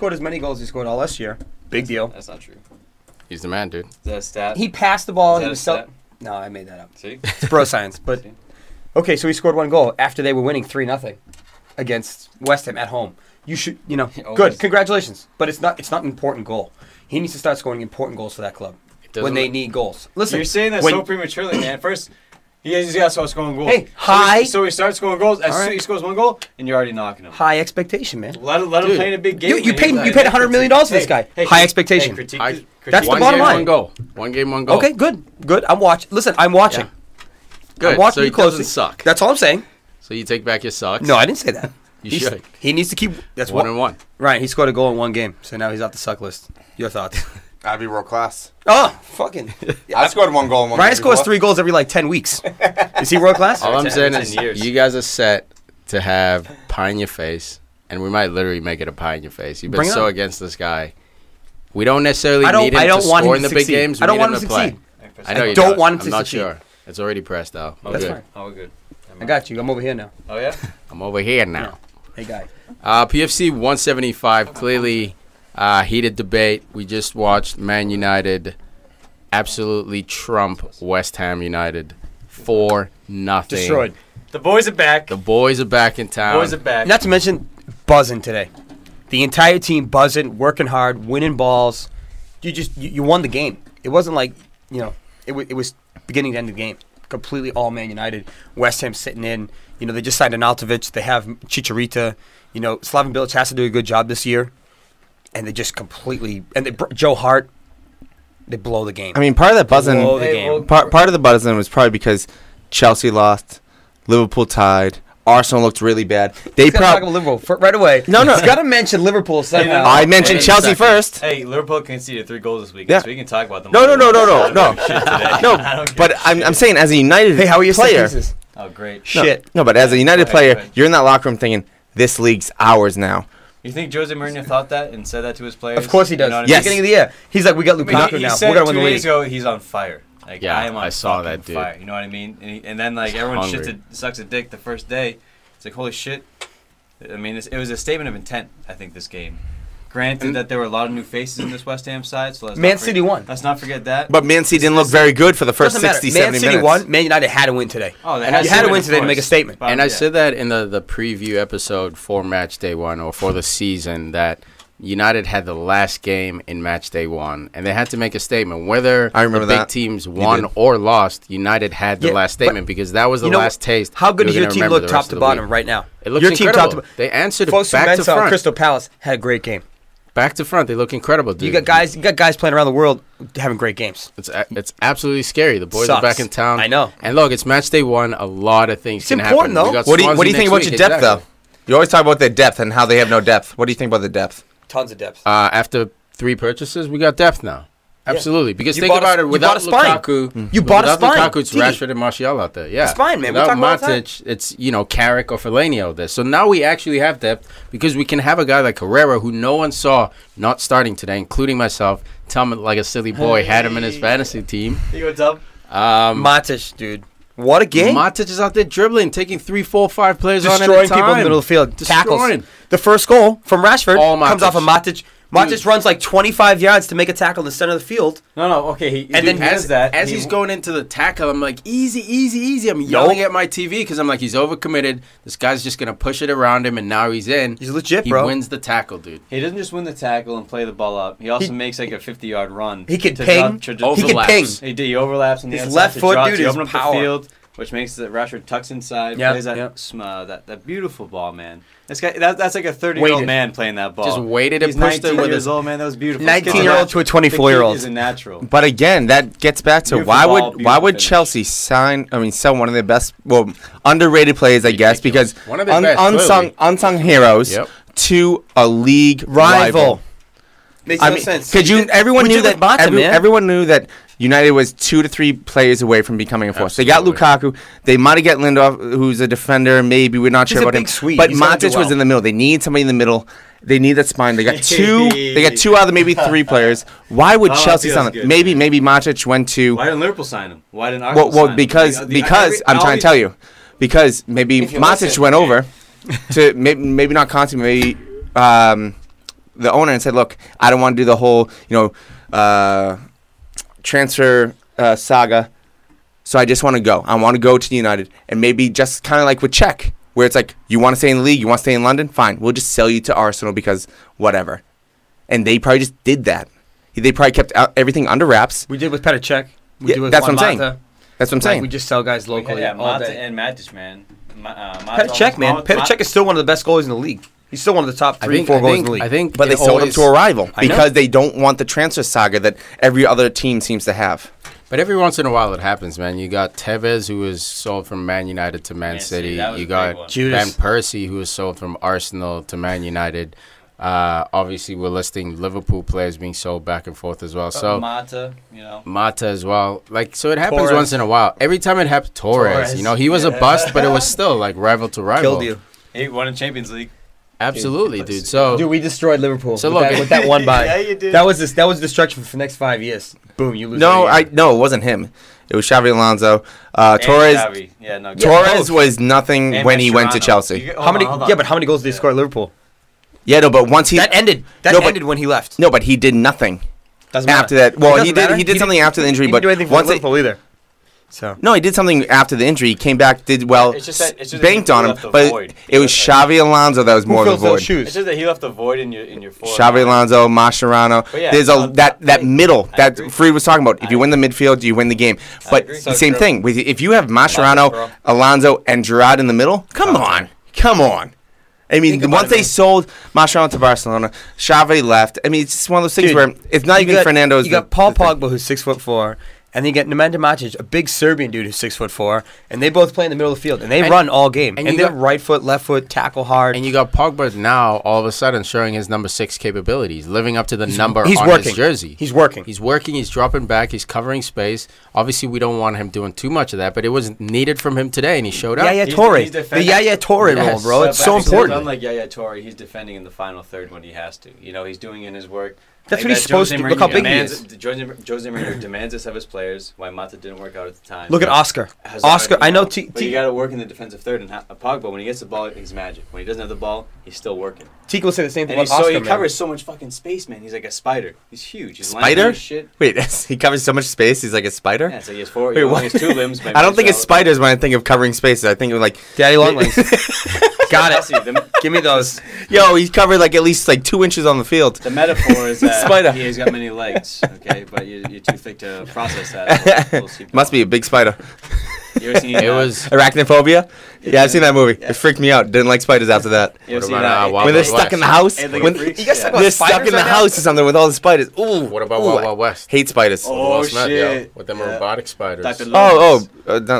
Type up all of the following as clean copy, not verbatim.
scored as many goals as he scored all last year. Big deal. That's not true. He's the man, dude. Is that a stat? He passed the ball. Is that He a was stat? No, I made that up. See? It's bro science. But okay, so he scored 1 goal after they were winning 3-0 against West Ham at home. You should, good. Congratulations. But it's not an important goal. He needs to start scoring important goals for that club when they need goals. Listen, you're saying that so prematurely, man. First, he's got to start scoring goals. Hey, So he starts scoring goals. As soon as he scores 1 goal, and you're already knocking him. High expectation, man. Let him play in a big game. You paid $100 million for this guy. High expectation. That's the bottom line. 1 goal. 1 game, 1 goal. Okay, good. I'm watching. Listen, I'm watching. Yeah. Good. I'm watching so you he closely. doesn't suck. That's all I'm saying. So you take back your socks? No, I didn't say that. You should. He needs to keep. That's 1-1. Right. He scored a goal in 1 game, so now he's off the suck list. Your thoughts? I'd be world class. Oh, fucking! I scored 1 goal in 1 game. Ryan scores 3 goals every 10 weeks. Is he world class? All I'm saying is you guys are set to have pie in your face, and we might literally make it a pie in your face. You've been so against this guy. We don't necessarily need him to score in the big games. I don't want him to to succeed. I know you don't want him to succeed. I'm not sure. It's already pressed out. That's fine. Oh, we're good. I got you. I'm over here now. Oh, yeah? I'm over here now. Hey, guy. PFC 175, clearly heated debate. We just watched Man United absolutely trump West Ham United 4-0. Destroyed. The boys are back. The boys are back in town. Boys are back. Not to mention buzzing today. The entire team buzzing, working hard, winning balls. You won the game. It wasn't like, it was beginning to end of the game. Completely all Man United. West Ham sitting in. They just signed Arnautovic. They have Chicharito. Slaven Bilic has to do a good job this year. And they just completely... And Joe Hart, they blow the game. I mean, part of that buzzing... Part of the buzzing was probably because Chelsea lost, Liverpool tied, Arsenal looked really bad. They talk about Liverpool right away. No. You got to mention Liverpool somehow. I mentioned Chelsea first. Hey, Liverpool conceded 3 goals this week, so we can talk about them. No. But I'm saying as a United player... Hey, how are your pieces? Oh, great. Shit. No, but as a United player, you're in that locker room thinking, this league's ours now. You think Jose Mourinho thought that and said that to his players? Of course he does. Yes. Beginning of the year. He's like, we got Lukaku now. We're going to win the league. 2 days ago, he's on fire. Like, yeah, I saw that, dude. Fire. You know what I mean? And then, everyone sucks a dick the first day. It's like, holy shit. I mean, it was a statement of intent, I think, this game. Granted that there were a lot of new faces in this West Ham side. So Man City won. Let's not forget that. But Man City didn't look very good for the first 60, 70 minutes. Man City won. Man United had to win today. Oh, you had to win today to make a statement. And I said that in the preview episode for Match Day 1 or for the season that United had the last game in Match Day 1, and they had to make a statement. Whether the big teams won or lost, United had the last statement because that was the last taste. How good does your team look top to bottom right now? It looks incredible. They answered it back to front. Crystal Palace had a great game. Back to front, they look incredible, dude. You got guys playing around the world having great games. It's absolutely scary. The boys are back in town. I know. And look, it's Match Day 1. A lot of things can happen. It's important, though. What do you think about your depth, though? You always talk about their depth and how they have no depth. What do you think about the depth? Tons of depth. After 3 purchases, we got depth now. Absolutely. Because think about it. Without Lukaku, you bought a spine. Without Lukaku, it's Rashford and Martial out there. Yeah. A spine, man. Without Matic, it's, Carrick or Fellaini out there. So now we actually have depth because we can have a guy like Herrera who no one saw not starting today, including myself. Tell me like a silly boy had him in his fantasy team. You go, Dub. Matic, dude. What a game. Matic is out there dribbling, taking 3, 4, 5 players on at a time. Destroying people in the middle of the field. Tackles. The first goal from Rashford comes off of Matic. Matic runs 25 yards to make a tackle in the center of the field. No, okay. As he's going into the tackle, I'm like, easy. I'm yelling at my TV because I'm like, he's overcommitted. This guy's just going to push it around him, and now he's in. He's legit, bro. He wins the tackle, dude. He doesn't just win the tackle and play the ball up. He also makes a 50-yard run. He can ping. He overlaps on the his left foot, dude, is up the field, which makes it Rashford tucks inside. Plays that beautiful ball, man. This guy, that's like a 30-year-old man playing that ball. Just waited and pushed it with 19 years old, man. That was beautiful. 19-year-old to a 24-year-old. Is a natural. But again, that gets back to why would Chelsea sell one of their best, underrated players, I guess, because unsung heroes to a league rival. Makes no sense. Everyone knew that United was 2 to 3 players away from becoming a force. Absolutely. They got Lukaku. They might have got Lindelof, who's a defender. Maybe we're not sure about him. But Matic was in the middle. They need somebody in the middle. They need that spine. They got 2. They got 2 out of maybe 3 players. Why would Chelsea sign him? Maybe Matic went to. Why didn't Liverpool sign him? Why didn't Arsenal sign him? Because I'm trying to tell you, because maybe Matic went over to maybe not Conte, maybe the owner and said, "Look, I don't want to do the whole transfer saga, so I just want to go. I want to go to United, and maybe just kind of like with Czech, where it's like you want to stay in the league, you want to stay in London, fine. We'll just sell you to Arsenal because whatever." And they probably just did that. They probably kept everything under wraps. We did with Petr Cech. That's what I'm saying. That's what I'm saying. We just sell guys locally all day. And Matic, man. Petr Cech, man. Petr Cech is still one of the best goalies in the league. He's still one of the top 3-4 goalies in the league. But they sold him to a rival because they don't want the transfer saga that every other team seems to have. But every once in a while it happens, man. You got Tevez, who was sold from Man United to Man City. You got Van Persie, who was sold from Arsenal to Man United. Obviously, we're listing Liverpool players being sold back and forth as well. So Mata, Mata as well. So it happens once in a while. Every time it happens, Torres. He was a bust, but it was still like rival to rival. Killed you. He won a Champions League. Absolutely, dude. So, we destroyed Liverpool. So with that one buy. Yeah, you did. That was destruction for the next 5 years. Boom, you lose. No, it wasn't him. It was Xavi Alonso. Torres. Torres was nothing when he went to Chelsea. How many goals did he score at Liverpool? Yeah, no, but once he ended when he left. No, but he did nothing. Doesn't matter. After that. Well, he did something after the injury, but he didn't do anything for Liverpool either. So no, he did something after the injury. He came back, did well, it's just banked on him, but it was Xavi Alonso that was more of a void. It's just that he left a void in your forward. Xavi Alonso, Mascherano. There's that middle that Farid was talking about. If you win the midfield, you win the game. But the same thing. If you have Mascherano, Alonso, and Giroud in the middle, come on. I mean, once they sold Mascherano to Barcelona, Xavi left. I mean, it's just one of those things where it's not even Fernando's. You got Paul Pogba, who's 6'4". And then you get Nemanja Matic, a big Serbian dude who's 6'4", and they both play in the middle of the field, and they run all game. And they're right foot, left foot, tackle hard. And you got Pogba now all of a sudden showing his number 6 capabilities, living up to the number on his jersey. He's working. He's dropping back, he's covering space. Obviously, we don't want him doing too much of that, but it was needed from him today, and he showed up. Yaya Toure. The Yaya Toure role, bro. It's so important. Unlike Yaya Toure, he's defending in the final third when he has to. He's doing in his work. That's what he's supposed to do. Look how big he is. Jose Mourinho demands this of his players, why Mata didn't work out at the time. Look at Oscar. I know. But you got to work in the defensive third. And Pogba, when he gets the ball, he's magic. When he doesn't have the ball, he's still working. Tiki will say the same thing about Oscar, he covers so much fucking space, man. He's like a spider. He's huge. He's spider? Shit. Wait, he covers so much space, he's like a spider? Yeah, so he has he has 2 limbs. I don't think it's spiders when I think of covering spaces. I think of like... Daddy long legs. Got it. Give me those. Yo, he's covered at least 2 inches on the field. The metaphor is that he's got many legs, okay? But you're too thick to process that. Must be a big spider. You ever seen Arachnophobia? Yeah, I've seen that movie. It freaked me out. Didn't like spiders after that. You ever seen that? When they're stuck in the house? When they're stuck in the house or something with all the spiders. Ooh. What about Wild Wild West? Hate spiders. Oh, shit. With them robotic spiders. No,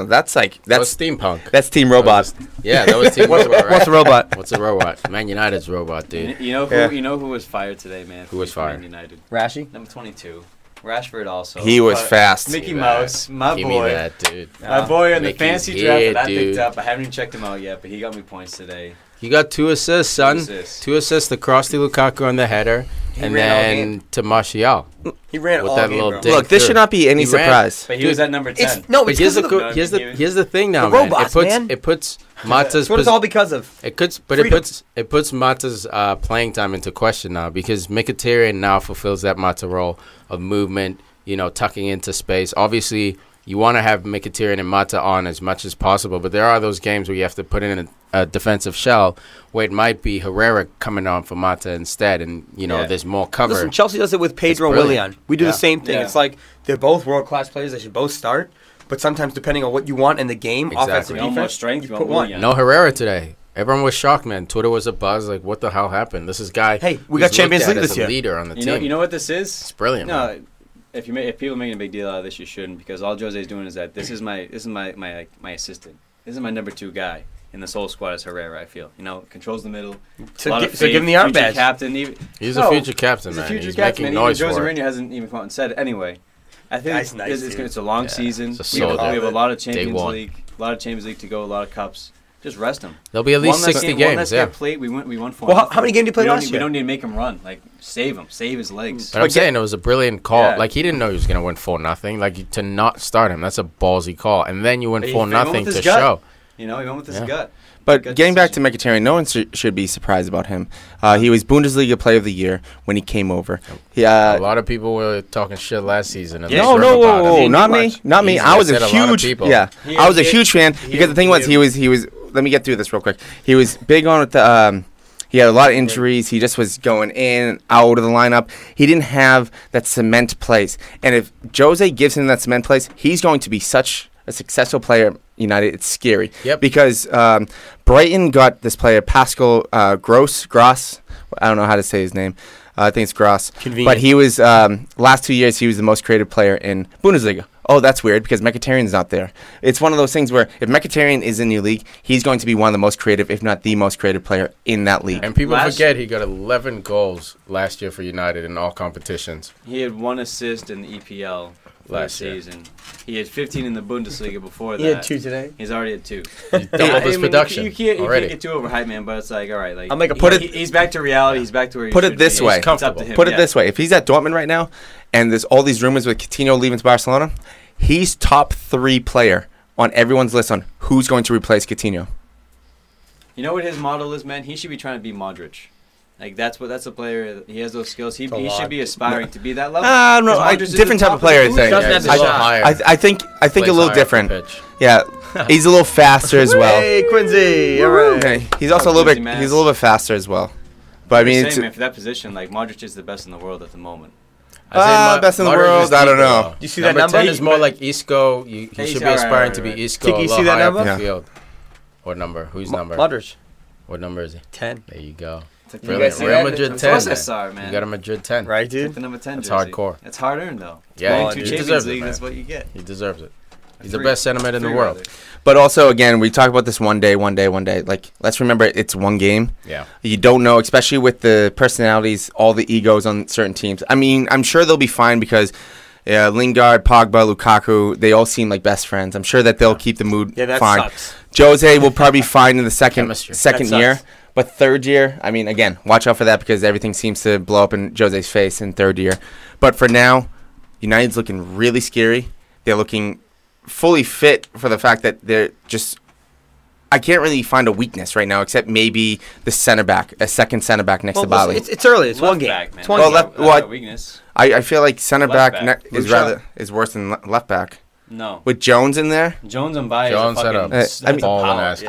that's steampunk. That's Team Robot. Yeah, that was Team Robot, right? What's a robot? What's a robot? Man United's robot, dude. You know who was fired today, man? Who was fired? Man United. Rashi? Number 22. Rashford also. He was fast. Mickey Mouse, my boy. Give me that, dude. My boy in the fancy draft that I picked up. I haven't even checked him out yet, but he got me points today. You got 2 assists, son. 2 assists, the cross to Lukaku on the header, and then to Martial. He ran with all that game, little bro. dig. Look, this should not be any surprise. But he was at number 10. But here's the thing now, man. Robots, it puts Mata's. That's what it's all because of. It puts Mata's playing time into question now because Mkhitaryan now fulfills that Mata role of movement. Tucking into space. Obviously, you want to have Mkhitaryan and Mata on as much as possible, but there are those games where you have to put in a defensive shell where it might be Herrera coming on for Mata instead, and there's more cover. Listen, Chelsea does it with Pedro and Willian. We do the same thing. It's like they're both world-class players. They should both start, but sometimes depending on what you want in the game, offensive, defense, strength, you put one. No Herrera today. Everyone was shocked, man. Twitter was a buzz. Like, what the hell happened? This is guy. Hey, we got Champions League this year. Leader on the team. You know what this is? It's brilliant. No. Man. If people are making a big deal out of this, you shouldn't, because all Jose's doing is that this is my assistant. This is my number 2 guy in this whole squad is Herrera. I feel controls the middle. So give him the arm badge. Captain. He's a future captain, man. He's captain, making noise Jose for it. Mourinho hasn't even come out and said it. Anyway, I think it's a long season. We have a lot of Champions League to go, a lot of cups. Just rest him. There'll be at least 60 games. One less get played. We won 4. Well, how many games did you play last year? We don't need to make him run. Like, save him. Save his legs. But I'm saying it was a brilliant call. Yeah. Like, he didn't know he was going to win 4-0. Like, to not start him, that's a ballsy call. And then you win 4-0 to show. He went with his gut. But getting back to Mkhitaryan, no one should be surprised about him. He was Bundesliga Player of the Year when he came over. A lot of people were talking shit last season. No, not me. I was a huge fan because the thing was he was. Let me get through this real quick. He was big on with the. He had a lot of injuries. He just was going in and out of the lineup. He didn't have that cement place. And if Jose gives him that cement place, he's going to be such a successful player at United. It's scary. Yep. Because Brighton got this player, Pascal Gross. I don't know how to say his name. I think it's Gross. Convenient. But he was, last 2 years, he was the most creative player in Bundesliga. Oh, that's weird because Mkhitaryan's not there. It's one of those things where if Mkhitaryan is in your league, he's going to be one of the most creative, if not the most creative player in that league. And people forget he got 11 goals last year for United in all competitions. He had 1 assist in the EPL last season. He had 15 in the Bundesliga before that. He had 2 today. He's already at 2. Doubled his production. You can't get too overhyped, man. But it's like, all right, like I'll make he's back to reality. He's back to where he put should it this be. way. It's up to him. Put it this way. If he's at Dortmund right now, and there's all these rumors with Coutinho leaving to Barcelona, he's top 3 player on everyone's list on who's going to replace Coutinho. You know what his model is, man? He should be trying to be Modric. Like that's a player. He has those skills. He should be aspiring to be that level. No, different type of player. I think a little different. Yeah, he's a little faster as well. Hey, Quincy. All right. Okay. He's also a little bit. He's a little bit faster as well. But I mean, man, for that position, like Modric is the best in the world at the moment. Best in the world. I don't know. You see that number? 10 is more like Isco. He should be aspiring to be Isco. Tiki, you see that number? Field. What number? Whose number? Modric. What number is he? 10. There you go. Brilliant. Real Madrid 10. Man. You got a Madrid 10. Right, dude? The number 10 That's jersey. hardcore. It's hard earned, though. Yeah, he deserves it. Man. That's what you get. He deserves it. He's the best centerman in the world. But also, again, we talk about this one day. Like, let's remember it's one game. Yeah. You don't know, especially with the personalities, all the egos on certain teams. I mean, I'm sure they'll be fine because Lingard, Pogba, Lukaku, they all seem like best friends. I'm sure that they'll keep the mood fine. Sucks. Jose will probably be fine in the second year. Sucks. But third year, I mean, again, watch out for that because everything seems to blow up in Jose's face in third year. But for now, United's looking really scary. They're looking fully fit for the fact that they're just... I can't really find a weakness right now except maybe the center back, a second center back next to Bali. It's early. It's one game. Back, it's one game. Weakness. I feel like center back is worse than left back. No. With Jones in there? Jones and Baye Jones set up.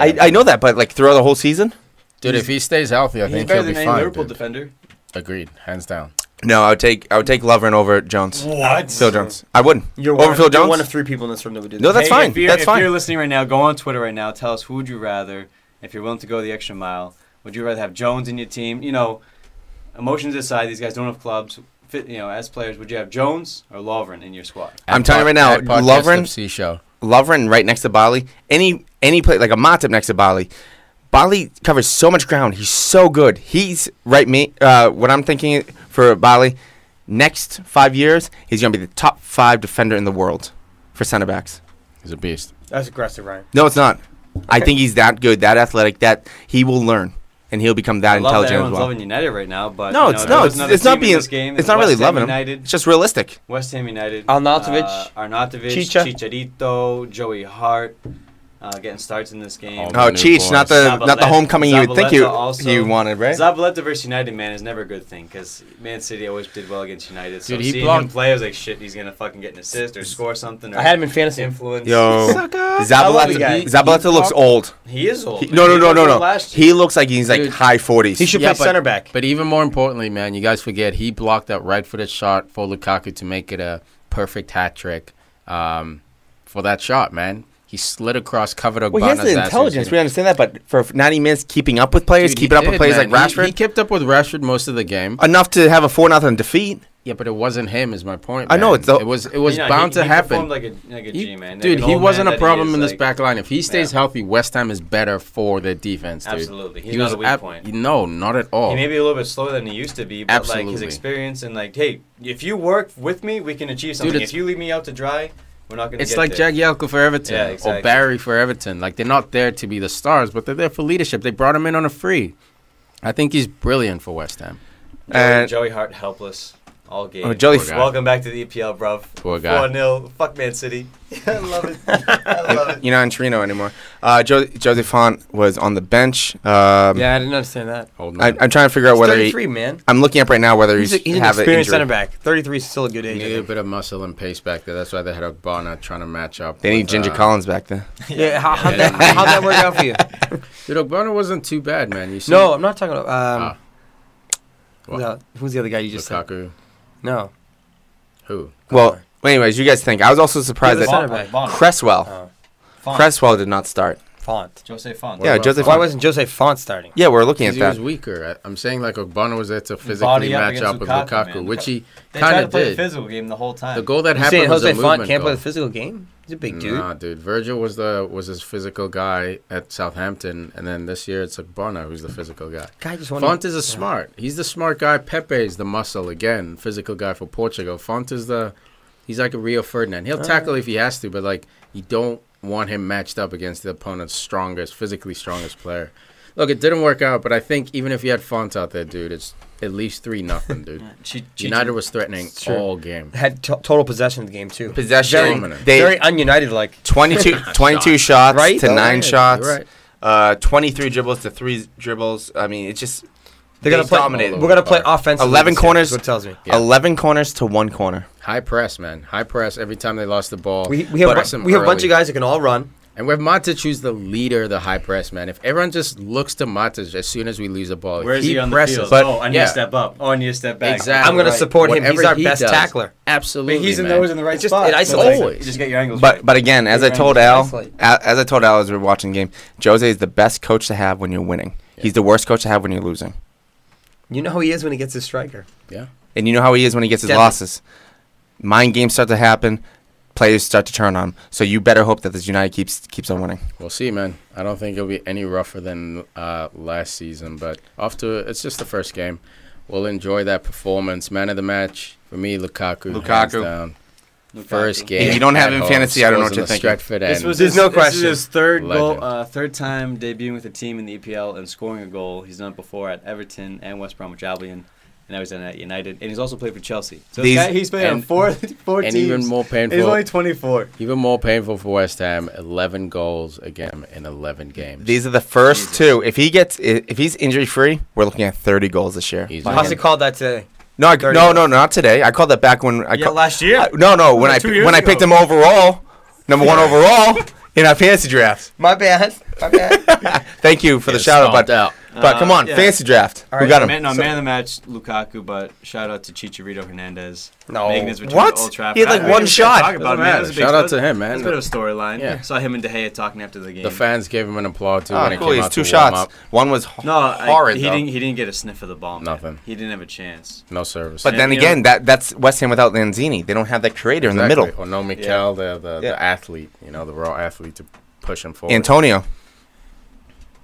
I know that, but like throughout the whole season? Dude, if he stays healthy, I think he'll be fine. He's better than any Liverpool defender. Agreed, hands down. No, I would take Lovren over Jones. What? Phil Jones. I wouldn't. Over Phil Jones? You're one of 3 people in this room that would do that. No, that's fine. If you're listening right now, go on Twitter right now. Tell us who would you rather, if you're willing to go the extra mile. Would you rather have Jones in your team? You know, emotions aside, these guys don't have clubs. As players, would you have Jones or Lovren in your squad? I'm telling you right now, Lovren right next to Bali. Any play like a Matip next to Bali. Bali covers so much ground. He's so good. He's what I'm thinking for Bali, next 5 years, he's going to be the top 5 defender in the world for center backs. He's a beast. That's aggressive, Ryan. No, it's not. Okay. I think he's that good, that athletic, that he will learn, and he'll become that intelligent as well. Everyone's loving United right now, but it's not really loving him. It's just realistic. West Ham United, Arnautovic, Chicharito, Joey Hart. Getting starts in this game. Cheech, not the homecoming you would think you wanted, right? Zabaleta versus United, man, is never a good thing because Man City always did well against United. So dude, seeing him play, I was like, shit, he's gonna fucking get an assist or score something. Or I had him in fantasy. Influence. Yo, Zabaleta looks old. He is old. No. He looks like he's like high 40s. He should play center back. But even more importantly, man, you guys forget he blocked that right-footed shot for Lukaku to make it a perfect hat trick for that shot, man. He slid across, covered Ogbonna's he has the intelligence. We understand that, but for 90 minutes, keeping up with players, keeping up with players like Rashford. He kept up with Rashford most of the game. Enough to have a 4-0 defeat. Yeah, but it wasn't him, is my point. I know. It was bound to happen. Like a G-man. Dude, he wasn't a problem in this back line. If he stays healthy, West Ham is better for their defense, dude. Absolutely. He's not a weak point. No, not at all. He may be a little bit slower than he used to be, but like his experience and like, hey, if you work with me, we can achieve something. If you leave me out to dry, we're not going to get there. It's like Jagielka for Everton or Barry for Everton. Like, they're not there to be the stars, but they're there for leadership. They brought him in on a free. I think he's brilliant for West Ham. Joey Hart, helpless. all game. Oh, Joey, welcome back to the EPL, bro. Poor guy. 4-0. Fuck Man City. I love it. I love it. You're not in Torino anymore. Jose Font was on the bench. Yeah, I didn't understand that. I'm trying to figure out whether 33, man. I'm looking up right now whether he's an experienced center back. 33 is still a good age. They need a bit of muscle and pace back there. That's why they had a Barna trying to match up. They need Ginger Collins back there. Yeah, how'd that work out for you? Dude, Barna wasn't too bad, man. You see? No, I'm not talking about. Who's the other guy you just said? Lukaku. No. Who? Well, anyways, you guys think. I was also surprised that Cresswell. Cresswell did not start. Font. Jose Font. Yeah, Jose Font. Why wasn't Jose Font starting? Yeah, we're looking at that. He was weaker. I'm saying like Ogbonna was there to physically match up with Lukaku, which he kind of of did. The physical game the whole time. The goal that You're happened was Jose a Font movement can't goal. play the physical game? He's a big dude. Nah, dude. Virgil was his physical guy at Southampton, and then this year it's Ogbonna who's the physical guy. Font is smart. He's the smart guy. Pepe's the muscle again, physical guy for Portugal. Font is he's like a Rio Ferdinand. He'll tackle if he has to, but like you don't want him matched up against the opponent's physically strongest player. Look, it didn't work out, but I think even if you had Font out there, dude, it's at least 3-0, dude. United was threatening all game. Had total possession of the game, too. Possession. Very un-United-like. 22 shots right? to 9 shots. Right. 23 dribbles to 3 dribbles. I mean, it's just... They're gonna play. We're gonna play offensively. 11 corners. What tells me. Yeah. 11 corners to 1 corner. High press, man. High press every time they lost the ball. We have a bunch of guys that can all run. And we have Matic, who's the leader of the high press, man. If everyone just looks to Matic as soon as we lose the ball, where is he on presses. The field? I need to step up. I need to step back. Exactly. I'm going to support him. He's our best tackler. Absolutely, but he's always in the right spot. It isolates. You just get your angles right. But again, as I told Al as we were watching the game, Jose is the best coach to have when you're winning. Yeah. He's the worst coach to have when you're losing. You know how he is when he gets his striker. Yeah. And you know how he is when he gets his losses. Mind games start to happen. Players start to turn on him. So you better hope that this United keeps on winning. We'll see, man. I don't think it'll be any rougher than last season, but it's just the first game. We'll enjoy that performance. Man of the match for me, Lukaku. Hands down. First game. If you don't have him in fantasy, I don't know what you're thinking. There's no question. This is his third time debuting with the team in the EPL and scoring a goal. He's done it before at Everton and West Bromwich Albion. And now he's done it at United. And he's also played for Chelsea. So he's played on four teams. Even more painful. He's only 24. Even more painful for West Ham. 11 goals again in 11 games. These are the first two. If he's injury free, we're looking at 30 goals this year. Hussey called that today. No, not today. I called that back when last year. When I picked him overall, number 1 overall in our fantasy drafts. My bad. Thank you for the shout out. But come on, fantasy draft. Right, who got him? Man of the match, Lukaku. But shout out to Chicharito Hernandez. Making his return to Old Trafford. He had one shot. Shout out to him, man. It's a bit of a storyline. Yeah. Saw him and De Gea talking after the game. The fans gave him an applaud too when he came out 2 shots. One was horrid. He didn't get a sniff of the ball. Nothing. He didn't have a chance. No service. But then again, that's West Ham without Lanzini. They don't have that creator in the middle. Or no Mikel, the athlete. The raw athlete to push him forward. Antonio.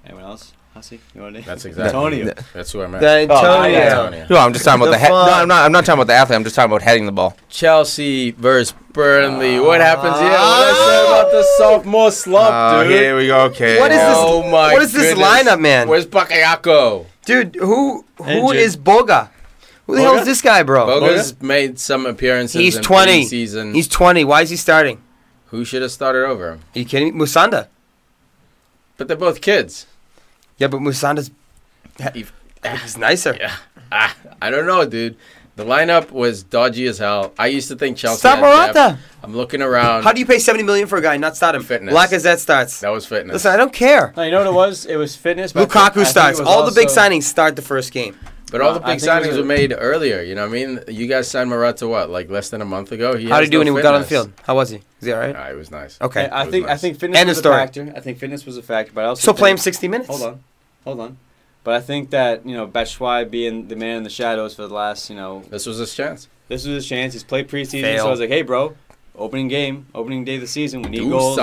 Anyone else? Hussey? That's exactly. Antonio. That's who I meant. Antonio. No, I'm just talking about the head. No, I'm not talking about the athlete. I'm just talking about heading the ball. Chelsea versus Burnley. What happens here? What I said about the sophomore slump, dude? Here we go. Okay. What is this? Oh my What is this lineup, man? Where's Bakayoko? Dude, who is Boga? Who the hell is this guy, bro? Boga's made some appearances. He's in 20. Season. He's 20. Why is he starting? Who should have started over him? Are you kidding me? Musanda. But they're both kids. Yeah, but Musanda's he's nicer. Yeah. I don't know, dude. The lineup was dodgy as hell. I used to think Chelsea Start Morata. I'm looking around. How do you pay $70 million for a guy and not start him? Fitness. Lacazette starts. That was fitness. Listen, I don't care. No, you know what it was? It was fitness. Lukaku starts. All the big signings start the first game. But all the big signings were made earlier. You know what I mean? You guys signed Morata less than a month ago? How did he do when he got on the field? How was he? Is he all right? It was nice. Okay. Yeah, I think fitness was a factor. I think fitness was a factor. But I also play him 60 minutes? Hold on. But I think that, Batshuayi being the man in the shadows for the last, This was his chance. He's played preseason. So I was like, hey, bro, opening day of the season. We need goals.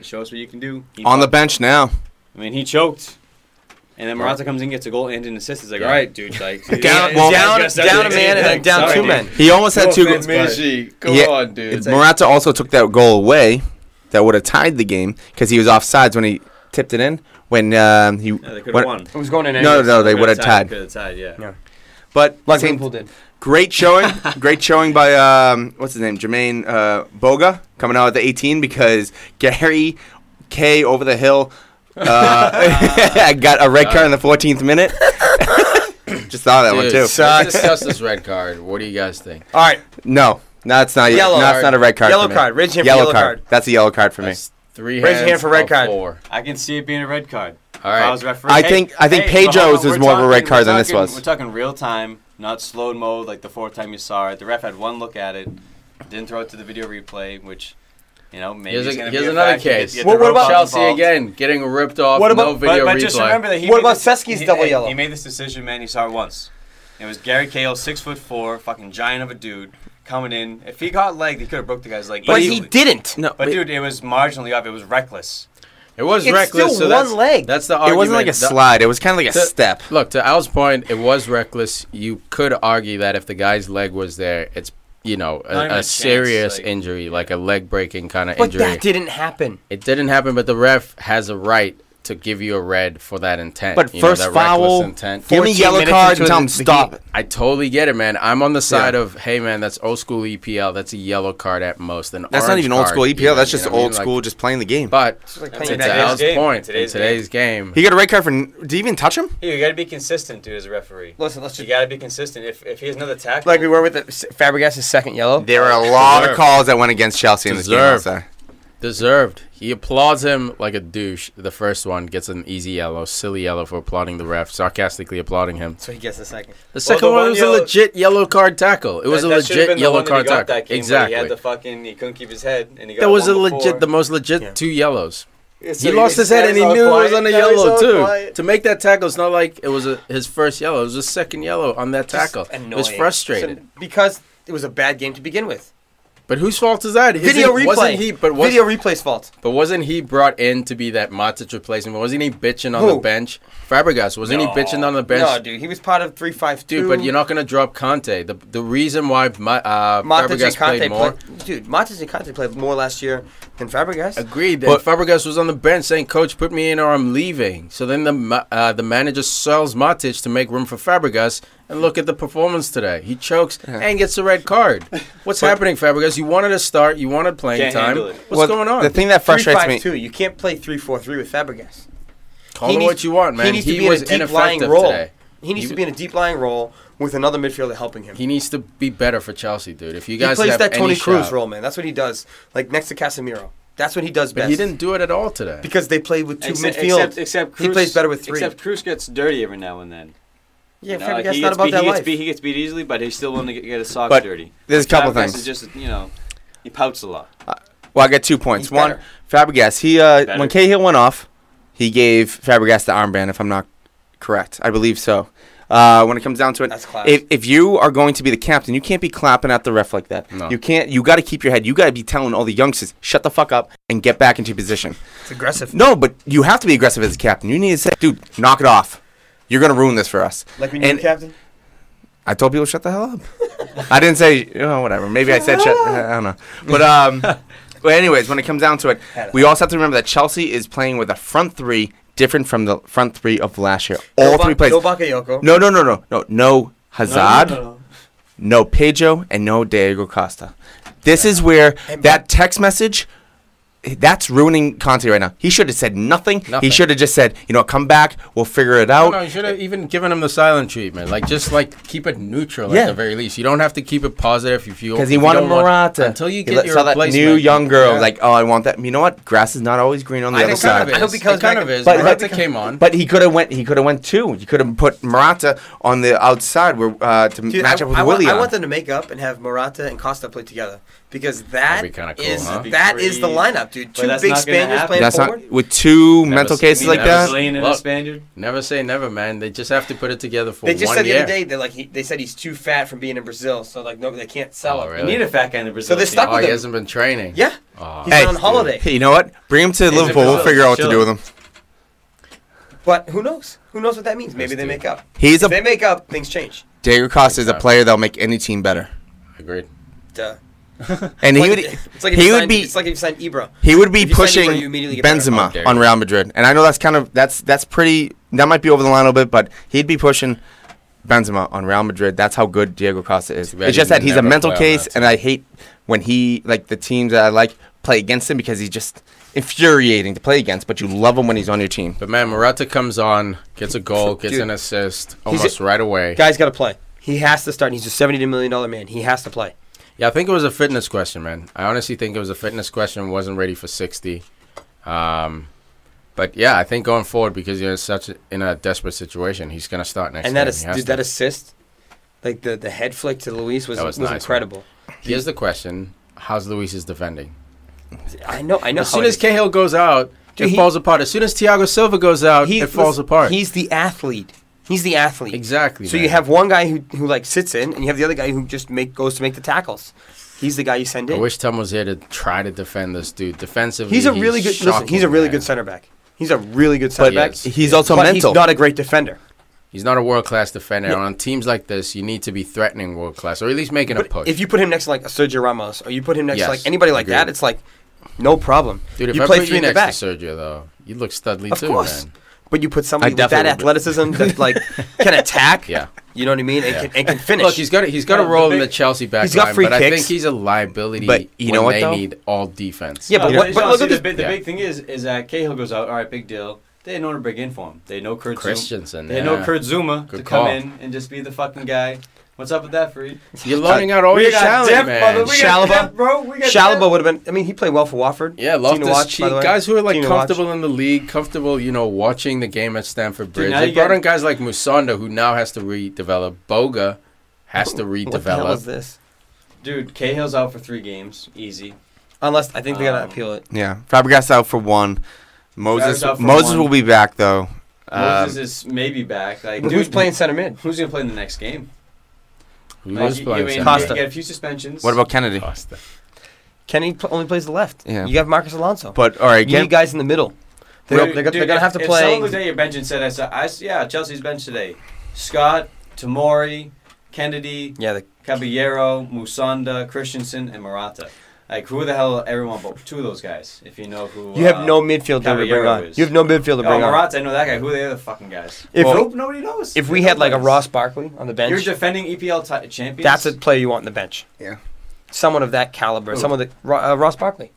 Show us what you can do. On the bench now. I mean, he choked. And then Morata comes in, gets a goal and an assist. He's like, all right, dude. Like, down a man and then down 2 men. He almost had 2 goals. Come on, dude. Morata also took that goal away that would have tied the game because he was offsides when he tipped it in. When they could have won. It was going in. No, they would have tied. Could have tied, yeah. But Liverpool did. Great showing. Great showing by, what's his name? Jermaine Boga coming out at the 18 because Gary K over the hill got a red card in the 14th minute. Just saw that one, too. Let's discuss this red card. What do you guys think? All right. No, it's not. Yellow. That's not a red card. Yellow card. Raise your hand for yellow card. That's a yellow card for me. Three Raise your hand for red card. 4. I can see it being a red card. All right. If I was referee, I think Pedro's is more of a red card than this was. We're talking real time, not slowed mode like the fourth time you saw it. The ref had one look at it, didn't throw it to the video replay, which, you know, maybe here's another case. What about Chelsea again getting ripped off? What about, no video but replay. Just remember that what about Seski's double yellow? He made this decision, man. He saw it once. It was Gary Cahill, 6'4", fucking giant of a dude, coming in. If he got legged, he could have broke the guy's leg. But he didn't. No, but dude, it was marginally off. It was reckless. It was it's reckless. Still so one leg. That's the argument. It wasn't like a slide. It was kind of like a step. Look, to Al's point, it was reckless. You could argue that if the guy's leg was there, it's a serious injury, like a leg breaking kind of injury. But that didn't happen. It didn't happen. But the ref has a right to give you a red for that intent. But first foul, give me yellow card and tell him stop. I totally get it, man. I'm on the side of, hey, man, that's old school EPL. That's a yellow card at most. That's not even old school EPL. That's just old school, just playing the game. But to Al's point, in today's game, he got a red card for. Did he even touch him? You got to be consistent, dude, as a referee. Listen, you got to be consistent. If he has another tackle, like we were with Fabregas' second yellow, there were a lot of calls that went against Chelsea in this game. Deserved. He applauds him like a douche. The first one gets an easy yellow, silly yellow for applauding the ref, sarcastically applauding him. So he gets the second. The second one was a legit yellow card tackle. It was a legit yellow card tackle. Exactly. He had he couldn't keep his head, and he got that was the most legit 2 yellows. Yeah, he lost his head, and he knew it was on a yellow too. To make that tackle, it's not like it was his first yellow. It was his second yellow on that tackle. It was frustrated because it was a bad game to begin with. But whose fault is that? Video replay. Video replay's fault. But wasn't he brought in to be that Matic replacement? Wasn't he bitching on the bench? Fabregas, wasn't he bitching on the bench? No, dude. He was part of 3-5-2. Dude, but you're not going to drop Conte. The reason why Fabregas played more... Dude, Matic and Conte played more last year than Fabregas. Agreed. And Fabregas was on the bench saying, Coach, put me in or I'm leaving. So then the manager sells Matic to make room for Fabregas. And look at the performance today. He chokes and gets a red card. What's happening, Fabregas? You wanted to start. You wanted playing time. What's going on? The thing that frustrates me... You can't play 3-4-3 with Fabregas. Call it what you want, man. He needs to be in a deep lying role. Today. He needs to be in a deep lying role with another midfielder helping him. He needs to be better for Chelsea, dude. If you guys he plays have that Tony Cruz shot, role, man. That's what he does. Like next to Casemiro. That's what he does best. But he didn't do it at all today. Because they played with 2 midfield. Except Cruz, he plays better with 3. Except Cruz gets dirty every now and then. Yeah, Fabregas not about that life. He gets beat easily, but he's still willing to get his socks dirty. There's a couple things. Is just, he pouts a lot. Well, I got 2 points. One, Fabregas. When Cahill went off, he gave Fabregas the armband, if I'm not correct. I believe so. When it comes down to it, that's class. If you are going to be the captain, you can't be clapping at the ref like that. No. You can't. You got to keep your head. You got to be telling all the youngsters, shut the fuck up and get back into position. It's aggressive. No, but you have to be aggressive as a captain. You need to say, dude, knock it off. You're going to ruin this for us. Like when you were captain? I told people shut the hell up. I didn't say, whatever. Maybe I said shut. I don't know. But anyways, when it comes down to it, we also have to remember that Chelsea is playing with a front 3 different from the front 3 of last year. All 3 players. No Bakayoko. No Hazard, no Pedro, and no Diego Costa. This is where that text message... That's ruining Conte right now. He should have said nothing. He should have just said, come back. We'll figure it out. No, you should have even given him the silent treatment. Just keep it neutral at the very least. You don't have to keep it positive if you. Because he wanted Morata until you get your saw replacement. That new young girl I want that. You know what? Grass is not always green on the other side. I hope he comes back. But Morata came on. But he could have went 2. You could have put Morata on the outside to match up with Willian. I want them to make up and have Morata and Costa play together. Because that is the lineup, dude. 2 big Spaniards playing forward. With 2 mental cases like that. Spaniard. Never say never, man. They just have to put it together for 1 year. They just said the other day they said he's too fat from being in Brazil, so they can't sell him. Really? You need a fat guy in Brazil. So they're stuck with him. He hasn't been training. Yeah. He's on holiday. Hey, you know what? Bring him to Liverpool. We'll figure out what to do with him. But who knows? Who knows what that means? Maybe they make up. If they make up, things change. Diego Costa is a player that'll make any team better. Agreed. Duh. And he would be. It's like if you signed Ibra. He would be pushing Benzema on Real Madrid, and I know that's pretty. That might be over the line a little bit, but he'd be pushing Benzema on Real Madrid. That's how good Diego Costa is. It's just that he's a mental case, and I hate when the teams that I like play against him because he's just infuriating to play against, but you love him when he's on your team. But, man, Morata comes on, gets a goal, gets an assist almost right away. Guy's got to play. He has to start. He's a $72 million man. He has to play. Yeah, I think it was a fitness question, man. I honestly think it was a fitness question. Wasn't ready for 60. But, yeah, I think going forward, because you're in a desperate situation, he's going to start next game. And that assist, like the head flick to Luis was nice, incredible. Man. Here's the question. How's Luis's defending? I know. As soon as Cahill goes out, it falls apart. As soon as Thiago Silva goes out, it falls apart. He's the athlete. Exactly. So you have one guy who like sits in, and you have the other guy who just goes to make the tackles. He's the guy you send in. I wish Tom was here to try to defend this dude. Defensively, he's a really good. Listen, he's a really good center back. He's a really good center back. He's also mental. He's not a great defender. He's not a world-class defender. And on teams like this, you need to be threatening world-class, or at least making a push. If you put him next to like a Sergio Ramos, or you put him next to like anybody like that, it's like no problem. Dude, if you play put you next to Sergio, though, you look studly too, man. But you put somebody with that athleticism that like can attack. Yeah. You know what I mean? And can finish. Look, he's got a role in the Chelsea back he's got free but kicks. I think he's a liability but you know what, they though? need all defense. Yeah, but look at the big thing is that Cahill goes out, all right, big deal. They had no one to bring in for him. They know Kurt Christensen. Zuma. They know Kurt Zuma Good to call. come in and just be the fucking guy. What's up with that, Farid? You're loaning out all your talent, man. Chalobah would have been. I mean, he played well for Watford. Yeah, Loftus-Cheek. Guys who are like comfortable in the league, comfortable, watching the game at Stamford Bridge. They brought in guys like Musonda, who now has to redevelop. Boga has to redevelop. What the hell is this? Dude, Cahill's out for 3 games. Easy. Unless I think they gotta appeal it. Yeah, Fabregas out for 1. Moses will be back though. Moses is maybe back. Like, dude, who's playing center mid? Who's gonna play in the next game? Who's playing center Costa. You get a few suspensions. What about Kennedy? Costa. Kennedy only plays the left. Yeah. You have Marcus Alonso. But all right, you need guys in the middle. They're gonna have to play. If someone looked at your bench and said, Chelsea's bench today: Scott, Tomori, Kennedy, Caballero, Musonda, Christensen, and Morata. Like, who the hell everyone but 2 of those guys, if you know who... You have no midfielder to bring on. You have no midfielder to bring on. Morata, I know that guy. Who are the other fucking guys? Nobody knows. If we had, like, a Ross Barkley on the bench... You're defending EPL champions? That's a player you want on the bench. Yeah. Someone of that caliber. Who? Someone that... Ross Barkley.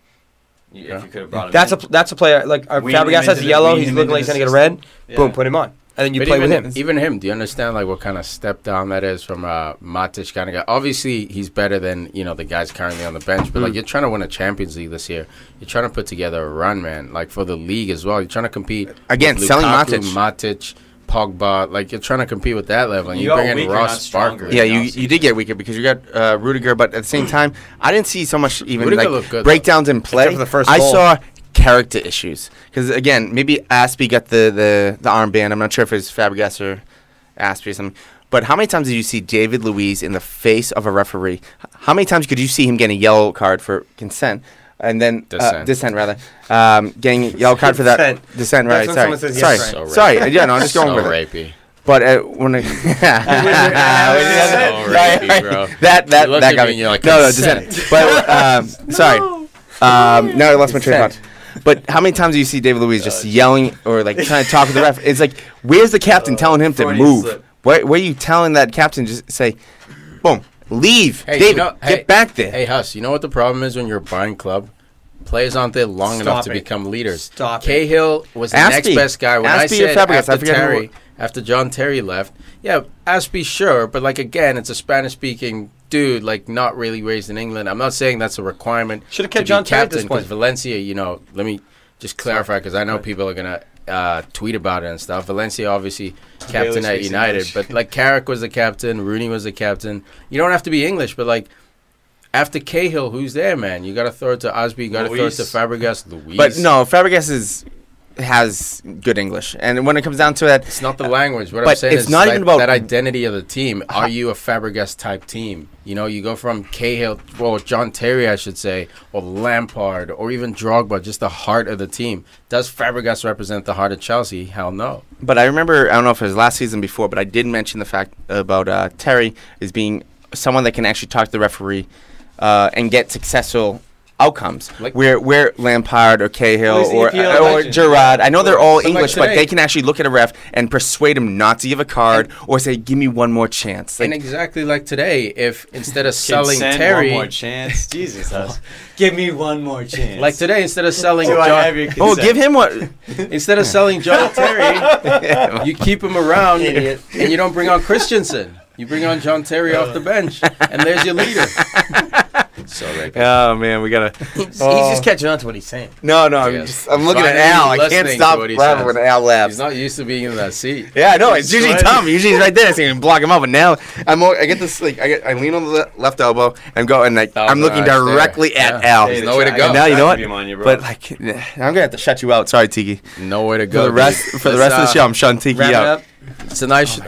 If you could have brought him That's a player... Like, Fabregas has a yellow. He's looking like he's going to get a red. Yeah. Boom, put him on. And then you play with him. Even him, do you understand like what kind of step down that is from Matic kind of guy? Obviously, he's better than the guys currently on the bench. But like you're trying to win a Champions League this year. You're trying to put together a run, man. Like for the league as well. You're trying to compete again. With Selling Lukaku, Matic, Pogba. Like you're trying to compete with that level. And you bring in Ross Barkley. Yeah, you did get weaker because you got Rudiger. But at the same time, I didn't see so much even good, breakdowns in play. I saw character issues because again maybe Aspie got the armband. I'm not sure if it's Fabregas or Aspie or something, but how many times did you see David Luiz in the face of a referee? How many times could you see him getting a yellow card for consent and then dissent rather getting a yellow card for that dissent, right? Sorry, yeah, no, I'm just going with rapey. But when I that got me. Like, no, dissent. But sorry. No, I lost my train of thought. But how many times do you see David Luiz just yelling or like trying to talk with the ref? It's like, where's the captain telling him to move? Where are you telling that captain just say, boom, leave, David, get back there? Hey, Huss, you know what the problem is when you're buying club? Players aren't there long enough to become leaders. Cahill was the next best guy. When I said after John Terry left, yeah, Aspie, sure, but like again, it's a Spanish-speaking dude, like not really raised in England. I'm not saying that's a requirement. Should have kept John Terry at this point. Because Valencia, let me just clarify because I know people are gonna tweet about it and stuff. Valencia obviously captain at United, but like Carrick was the captain, Rooney was the captain. You don't have to be English, but like after Cahill, who's there, man? You got to throw it to Aspie, you got to throw it to Fabregas, Luiz. But no, Fabregas has good English, and when it comes down to it, it's not the language. What I'm saying is not even about that identity of the team. Are you a Fabregas type team? You go from Cahill, John Terry, I should say, or Lampard, or even Drogba, just the heart of the team. Does Fabregas represent the heart of Chelsea? Hell no. But I remember, I don't know if it was last season before, but I did mention the fact about Terry as being someone that can actually talk to the referee and get successful outcomes. Where Lampard or Cahill or legend. Gerrard, I know they're all English, but they can actually look at a ref and persuade him not to give a card or say, "Give me one more chance." And exactly like today, if instead of selling Terry, one more chance, Jesus, give me one more chance. Like today, instead of selling give him one. Instead of selling John Terry, you keep him around, and you don't bring on Christensen. You bring on John Terry off the bench, and there's your leader. So oh man, we gotta. He's just catching on to what he's saying. No, I'm looking at Al. I can't stop laughing when Al laughs. He's not used to being in that seat. Yeah, I know. It's usually Tom. Usually he's right there, so you can block him out. But now I get this. I lean on the left elbow and go, and I'm looking directly at Al. There's nowhere to go. And now you know what? But I'm gonna have to shut you out. Sorry, Tiki. Nowhere to go. For the rest of the show, I'm shutting Tiki out. It's a nice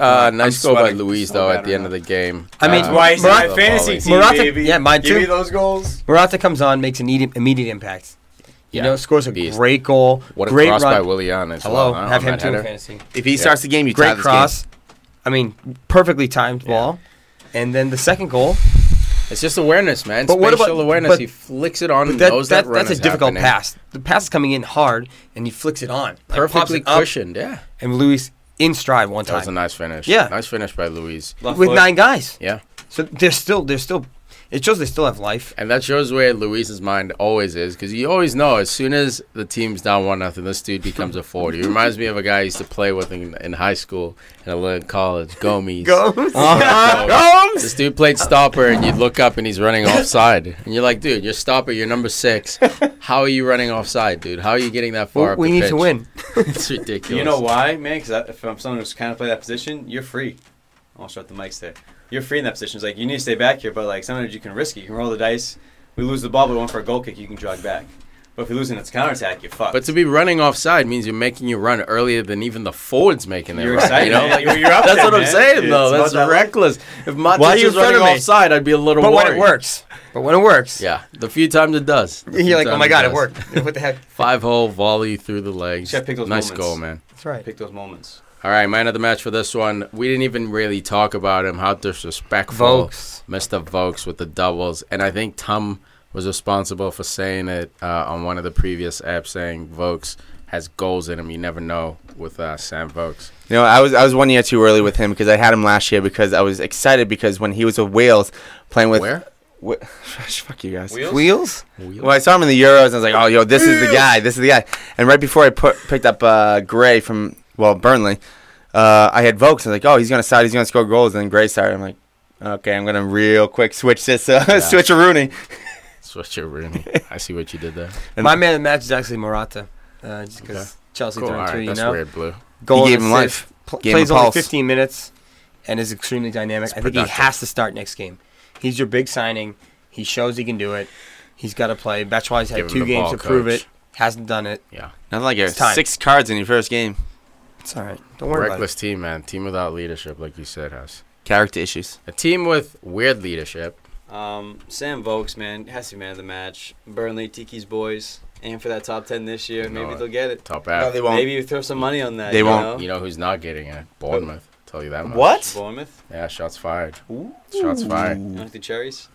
goal by Luis, though, at the end of the game. I mean, why is my fantasy team, baby? Yeah, mine too. Give me those goals. Morata comes on, makes an immediate impact. Scores a great goal. What a great cross run by Willian. Hello, have him too in fantasy. If he starts the game, you great tie cross. This game. I mean, perfectly timed ball. And then the second goal. It's just awareness, man. But Spatial awareness. He flicks it on and knows that run that's a difficult pass. The pass is coming in hard, and he flicks it on. Perfectly cushioned, And Luis in stride one time. That was a nice finish. Yeah. Nice finish by Luis. With 9 guys. Yeah. So they're still, it shows they still have life. And that shows where Luis's mind always is, because you always know as soon as the team's down 1-0, this dude becomes a 40. He reminds me of a guy I used to play with in high school and in college, Gomes. This dude played stopper, and you'd look up and he's running offside. And you're like, dude, you're stopper, you're number 6. How are you running offside, dude? How are you getting that far up we the need pitch? to win. It's ridiculous. You know why, man? Because if I'm someone who's kind of play that position, you're free. I'll shut the mics there. You're free in that position. It's like, you need to stay back here, but like sometimes you can risk it. You can roll the dice. We lose the ball, but we went for a goal kick, you can jog back. But if you're losing its counterattack, you're fucked. But to be running offside means you're making you run earlier than even the forwards making their run. Excited, you know? Like, you're up that's there, what I'm saying, though. That's reckless. If Matic was running offside, I'd be a little worried. But when it works. Yeah, the few times it does. You're like, oh my God, it worked. What the heck? 5-hole volley through the legs. Nice goal, man. That's right. Pick those moments. All right, man of the match for this one. We didn't even really talk about him. How disrespectful. Mr. Vokes with the doubles. And I think Tom was responsible for saying it on one of the previous apps, saying Vokes has goals in him. You never know with Sam Vokes. You know, I was 1 year too early with him because I had him last year because I was excited because when he was with Wales playing with... Where? Fuck you guys. Wheels? Well, I saw him in the Euros and I was like, oh, yo, this is the guy. This is the guy. And right before I picked up Gray from... Burnley. I had Vokes. I was like, oh, he's going to start. He's going to score goals. And then Gray started. I'm like, okay, I'm going to real quick switch this. Switch a Rooney. Switch a Rooney. I see what you did there. My man of the match is actually Morata. Just because Chelsea threw him too, That's weird, Blue. Goal he gave him life. Plays only 15 minutes and is extremely dynamic. I think he has to start next game. He's your big signing. He shows he can do it. He's got to play. That's why he's had 2 games to prove it. Hasn't done it. Yeah. Nothing like 6 cards in your first game. It's all right. Don't worry about it. Reckless team, man. Team without leadership, like you said, House. Character issues. A team with weird leadership. Sam Vokes, man, has to be man of the match. Burnley, Tiki's boys. Aim for that top 10 this year. Maybe they'll get it. Top half. No, they won't. Maybe you throw some money on that. They won't. You know who's not getting it? Bournemouth. Tell you that much. What? Bournemouth? Yeah, shots fired. Shots fired. You like the cherries?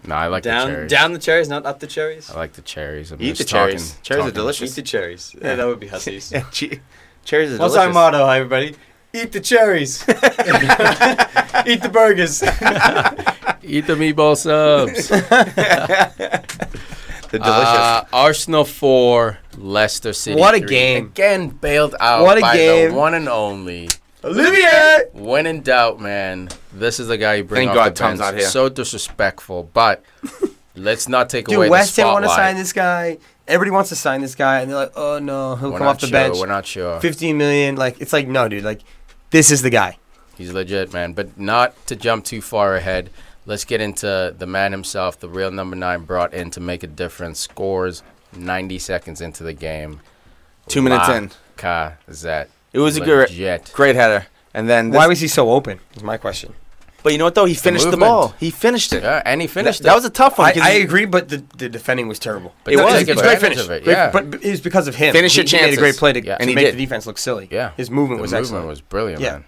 No, I like the cherries. Down the cherries, not up the cherries? I like the cherries. Eat the cherries. Cherries are delicious. Eat the cherries. Yeah, that would be Hussey's. Cherries are delicious. What's our motto, everybody? Eat the cherries. Eat the burgers. Eat the meatball subs. They're delicious. Arsenal 4, Leicester City. What a 3. game. Again, bailed out by the one and only Olivier. When in doubt, man, this is the guy you bring Thank off God the Tom's bench. not here. So disrespectful, but let's not take away the West Ham want to spotlight. sign this guy. Everybody wants to sign this guy, and they're like, oh, no, he'll come off the bench. We're not sure. 15 million. Like, it's like, no, dude. Like, this is the guy. He's legit, man. But not to jump too far ahead. Let's get into the man himself, the real number 9 brought in to make a difference. Scores 90 seconds into the game. 2 minutes in. It was a great header. And then why was he so open? Is my question. But you know what, though? He finished the ball. He finished it. Yeah, and he finished it. That was a tough one. I agree, but the defending was terrible. But it was. It's a great finish. Yeah. But it was because of him. Finish your He chances. made a great play to and make did. the defense look silly. Yeah. His movement was excellent. Movement was brilliant, man.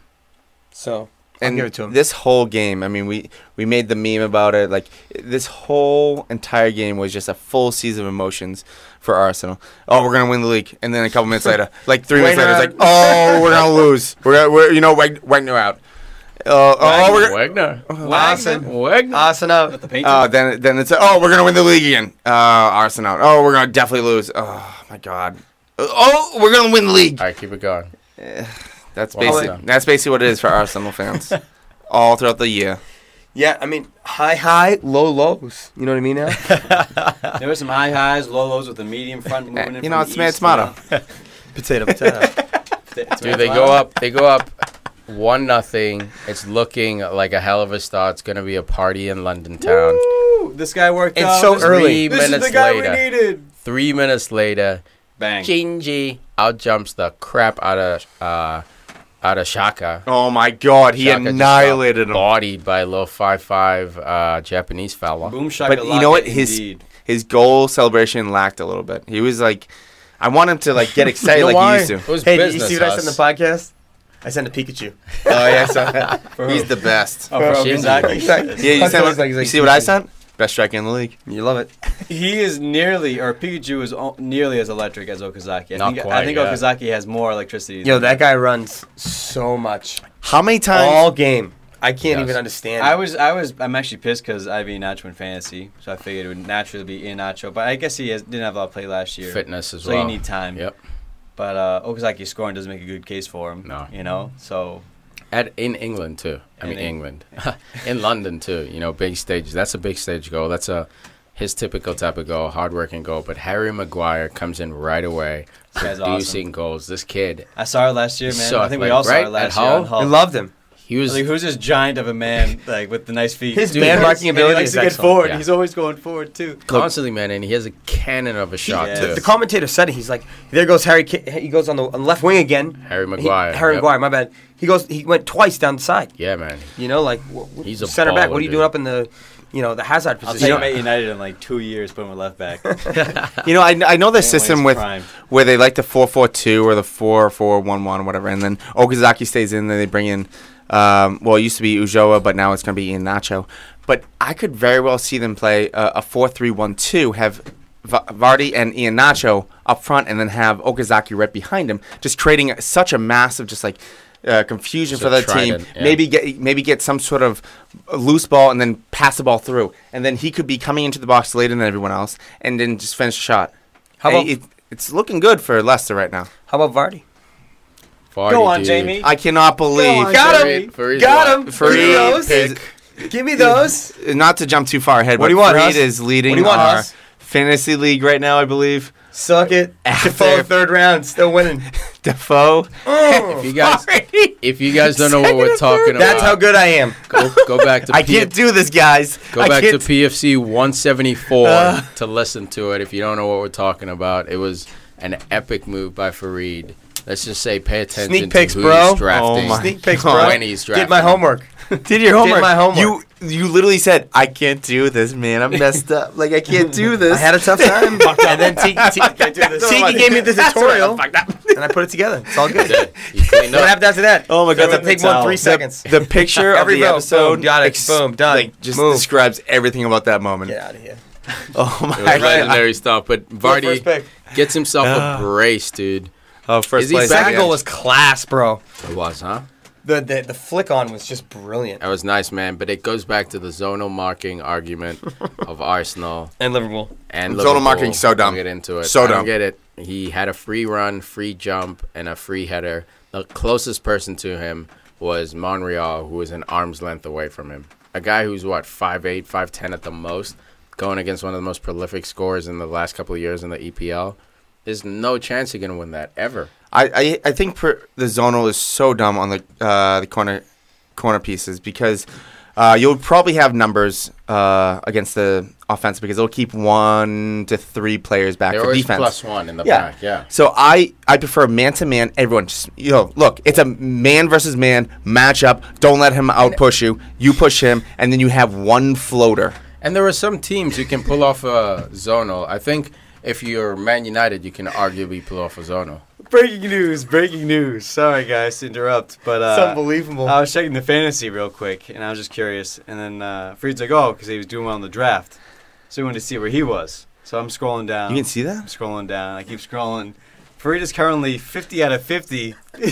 So, And give it to him. This whole game, I mean, we made the meme about it. Like, this whole entire game was just a full season of emotions for Arsenal. Oh, we're gonna win the league, and then a couple minutes later, like 3 minutes later, it's like, oh, we're gonna lose. We're Wagner out. Wagner. Arsenal out. Then it's we're gonna win the league again. Arsenal out. Oh, we're gonna definitely lose. Oh my God. Oh, we're gonna win the league. All right, keep it going. That's basically what it is for Arsenal fans, all throughout the year. Yeah, I mean, high, low lows. You know what I mean now? There were some high highs, low lows with the medium front moving in. It's man's motto. Potato. Dude, they go up 1-0. It's looking like a hell of a start. It's gonna be a party in London town. Woo! This guy worked out. It's so early. 3 This minutes is the guy later. we needed. 3 minutes later, Bang. Gingy out jumps the crap out of Shaka. Oh my God, he Shaka annihilated him. Bodied by a little 5'5" Japanese fella. Boom shaka. But you know what? His goal celebration lacked a little bit. He was like, I want him to like get excited like he used to. It was Hey, did you business, see what I said in the Huss. podcast? I sent a Pikachu. Oh yeah, so he's the best. Oh, bro, Shinji. exactly. Yeah, He's like, you see what I sent? Best striker in the league. You love it. He is Pikachu is nearly as electric as Okazaki. I think yeah. Okazaki has more electricity. Yo, that guy runs so much. How many times? All game. I can't Yes. even understand. I'm actually pissed because I have Iheanacho in fantasy, so I figured it would naturally be Iheanacho. But I guess didn't have a lot of play last year. Fitness as so well. you need time. Yep. But Okazaki scoring doesn't make a good case for him. No. You know, so. In England too. England. In London too. You know, big stage. That's a big stage goal. That's his typical type of goal, hard-working goal. But Harry Maguire comes in right away, producing awesome. goals. This kid. I saw it last year, man. So I think we athletic, all saw right? it last At year. Hull? On Hull. I loved him. He was. Like, who's this giant of a man, like with the nice feet? His Dude, man-marking and he ability likes is to get excellent. forward. Yeah. He's always going forward too. Constantly, man, and he has a cannon of a shot Yeah. too. The commentator said it. He's like, there goes Harry. He goes on the left wing again. Harry Maguire. Harry Yep. Maguire. My bad. He went twice down the side. Yeah, man. You know, like He's a center back. baller, What are you dude. doing up in the, the hazard I'll position? take United in like 2 years, put him at left back. I know the Same system way with as prime. where they like the 4-4-2 or the 4-4-1-1 or whatever, and then Okazaki stays in. Then they bring in, it used to be Ujoa, but now it's going to be Iheanacho. But I could very well see them play a 4-3-1-2, have Vardy and Iheanacho up front, and then have Okazaki right behind him, just creating such a massive, just like confusion So for the trident, team. yeah. Maybe get some sort of loose ball and then pass the ball through, and then he could be coming into the box later than everyone else, and then just finish the shot. How about It's looking good for Leicester right now. how about Vardy? Vardy, Go on, dude. Jamie. I cannot believe. on, Got Jamie. him. Farid's Got what? him. Farid Give me those. is- Give me those. Not to jump too far ahead, What but do you want, Farid Huss? is leading What do you want, our Huss? fantasy league right now, I believe. Suck it. Defoe, third round, still winning. Defoe. If you guys don't know what we're talking about, That's how good I am. go back to I can't do this, guys. Go back to PFC 174 to listen to it if you don't know what we're talking about. It was an epic move by Farid. Let's just say pay attention Sneak peeks, to who bro. he's drafting. Oh my Sneak peeks, God. bro. When he's drafting. Did my homework. Did your homework? Did my homework. You literally said, I can't do this, man. I'm messed up. Like, I can't do this. I had a tough time. And then Tiki gave me the tutorial, and I put it together. It's all good. You cleaned What up. happened after that? Oh my God, Doesn't take more than 3 seconds. The picture of Every the row, episode boom, got it, boom, done. like, just Move. describes everything about that moment. Get out of here. Oh It was my God. legendary stuff. But First Vardy pick. gets himself a brace, dude. Oh, first Is he place. Second back? goal was class, bro. It was, huh? The flick on was just brilliant. That was nice, man. But it goes back to the zonal marking argument of Arsenal And Liverpool. and Zonal Liverpool. marking's so dumb. We'll get into it. So I don't dumb. get it. He had a free run, free jump, and a free header. The closest person to him was Monreal, who was an arm's length away from him. A guy who's, 5'8", 5'10" at the most, going against one of the most prolific scorers in the last couple of years in the EPL. There's no chance you're going to win that, ever. I think the zonal is so dumb on the corner pieces because you'll probably have numbers against the offense because it'll keep 1 to 3 players back They're for always defense. +1 in the back, yeah. So I prefer man-to-man. Everyone just, look, it's a man versus man matchup. Don't let him out-push you. You push him, and then you have one floater. And there are some teams who can pull off a zonal. I think if you're Man United, you can arguably pull off a zonal. Breaking news. Sorry, guys, to interrupt, but it's unbelievable. I was checking the fantasy real quick, and I was just curious. And then Farid's like, "Oh, because he was doing well in the draft, so we wanted to see where he was." So I'm scrolling down. You can see that? I'm scrolling down. I keep scrolling. Farid is currently 50 out of 50 in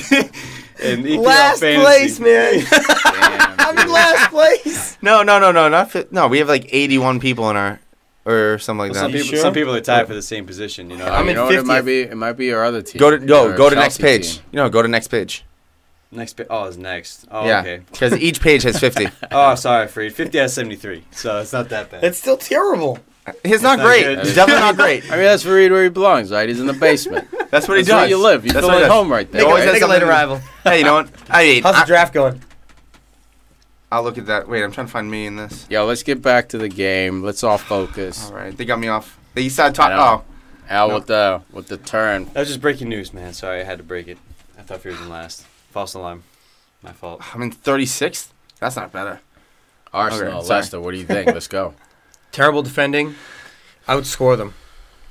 EPL last fantasy. place, man. Damn, I'm in last place. No, no. We have like 81 people in our, or something like Well, that. some people are tied for the same position. You know, I'm you in know what, 50th. it might be your other team. Go to Your next Chelsea page. team. Go to next page. it's next. Oh, Yeah, okay. because each page has 50. Oh, sorry, Farid. 50 out of 73, so it's not that bad. It's still terrible. He's not not great. good. He's definitely not great. I mean, that's Farid where he belongs, right? He's in the basement. That's what he That's where does. you live. You That's feel what he at does. home right there. Always has Make a later something- rival. Hey, you know what? How's the draft going? I'll look at that. Wait, I'm trying to find me in this. Yo, let's get back to the game. Let's all focus. All right, they got me off. The East Side top. I know. Oh, Al No. with the turn. That was just breaking news, man. Sorry, I had to break it. I thought Farid was in last. False alarm. My fault. I'm in 36th. That's not better. Arsenal, Okay, sorry. Leicester. What do you think? Let's go. Terrible defending. Outscore them.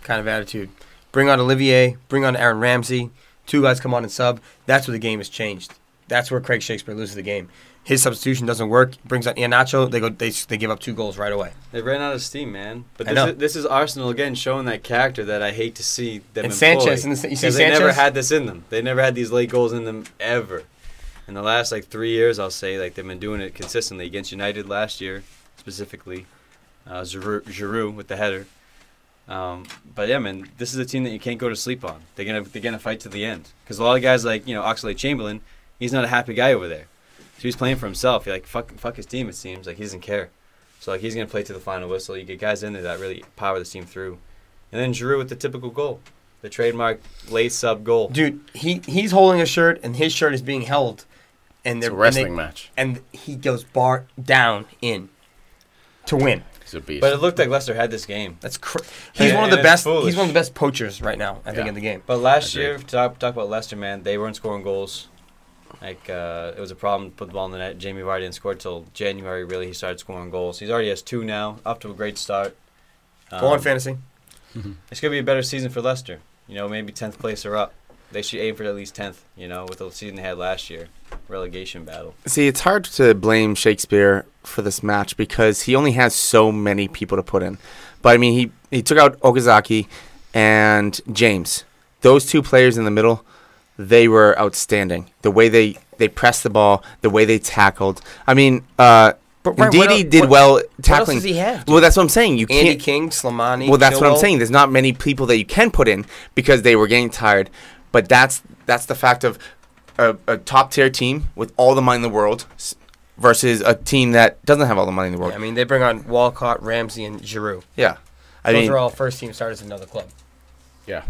Kind of attitude. Bring on Olivier. Bring on Aaron Ramsey. 2 guys come on and sub. That's where the game has changed. That's where Craig Shakespeare loses the game. His substitution doesn't work. Brings on Iheanacho. They give up 2 goals right away. They ran out of steam, man. But I know. this is Arsenal again showing that character that I hate to see them And employ. Sanchez, you see Because they never Sanchez? had this in them. They never had these late goals in them ever. In the last 3 years, I'll say they've been doing it consistently against United last year, specifically. Giroud with the header. But yeah, man, this is a team that you can't go to sleep on. They're gonna fight to the end. Because a lot of guys like Oxlade-Chamberlain, he's not a happy guy over there. So he's playing for himself. He fuck his team. It seems like he doesn't care. So he's gonna play to the final whistle. You get guys in there that really power this team through. And then Giroud with the typical goal, the trademark late sub goal. Dude, he's holding a shirt, and his shirt is being held. And It's a wrestling match. And he goes bar down in to win. He's a beast. But it looked like Leicester had this game. He's one of the and best. it's foolish. He's one of the best poachers right now. I think Yeah. in the game. But last Agreed. year, talk about Leicester, man, they weren't scoring goals. It was a problem to put the ball in the net. Jamie Vardy didn't score till January. Really, he started scoring goals. He's already has 2 now, up to a great start. Go on, fantasy. It's gonna be a better season for Leicester. Maybe 10th place or up. They should aim for at least 10th. With the season they had last year, relegation battle. See, it's hard to blame Shakespeare for this match because he only has so many people to put in. But I mean, he took out Okazaki and James. Those 2 players in the middle, they were outstanding. The way they pressed the ball, the way they tackled. I mean, Ndidi did well tackling. What else does he have? Well, that's what I'm saying. You Andy can't. King, Slimani. Well, that's what I'm Chilwell. saying. There's not many people that you can put in because they were getting tired. But that's the fact of a top-tier team with all the money in the world versus a team that doesn't have all the money in the world. Yeah, I mean, they bring on Walcott, Ramsey, and Giroud. Yeah. Those are all first-team starters in another club. Yeah.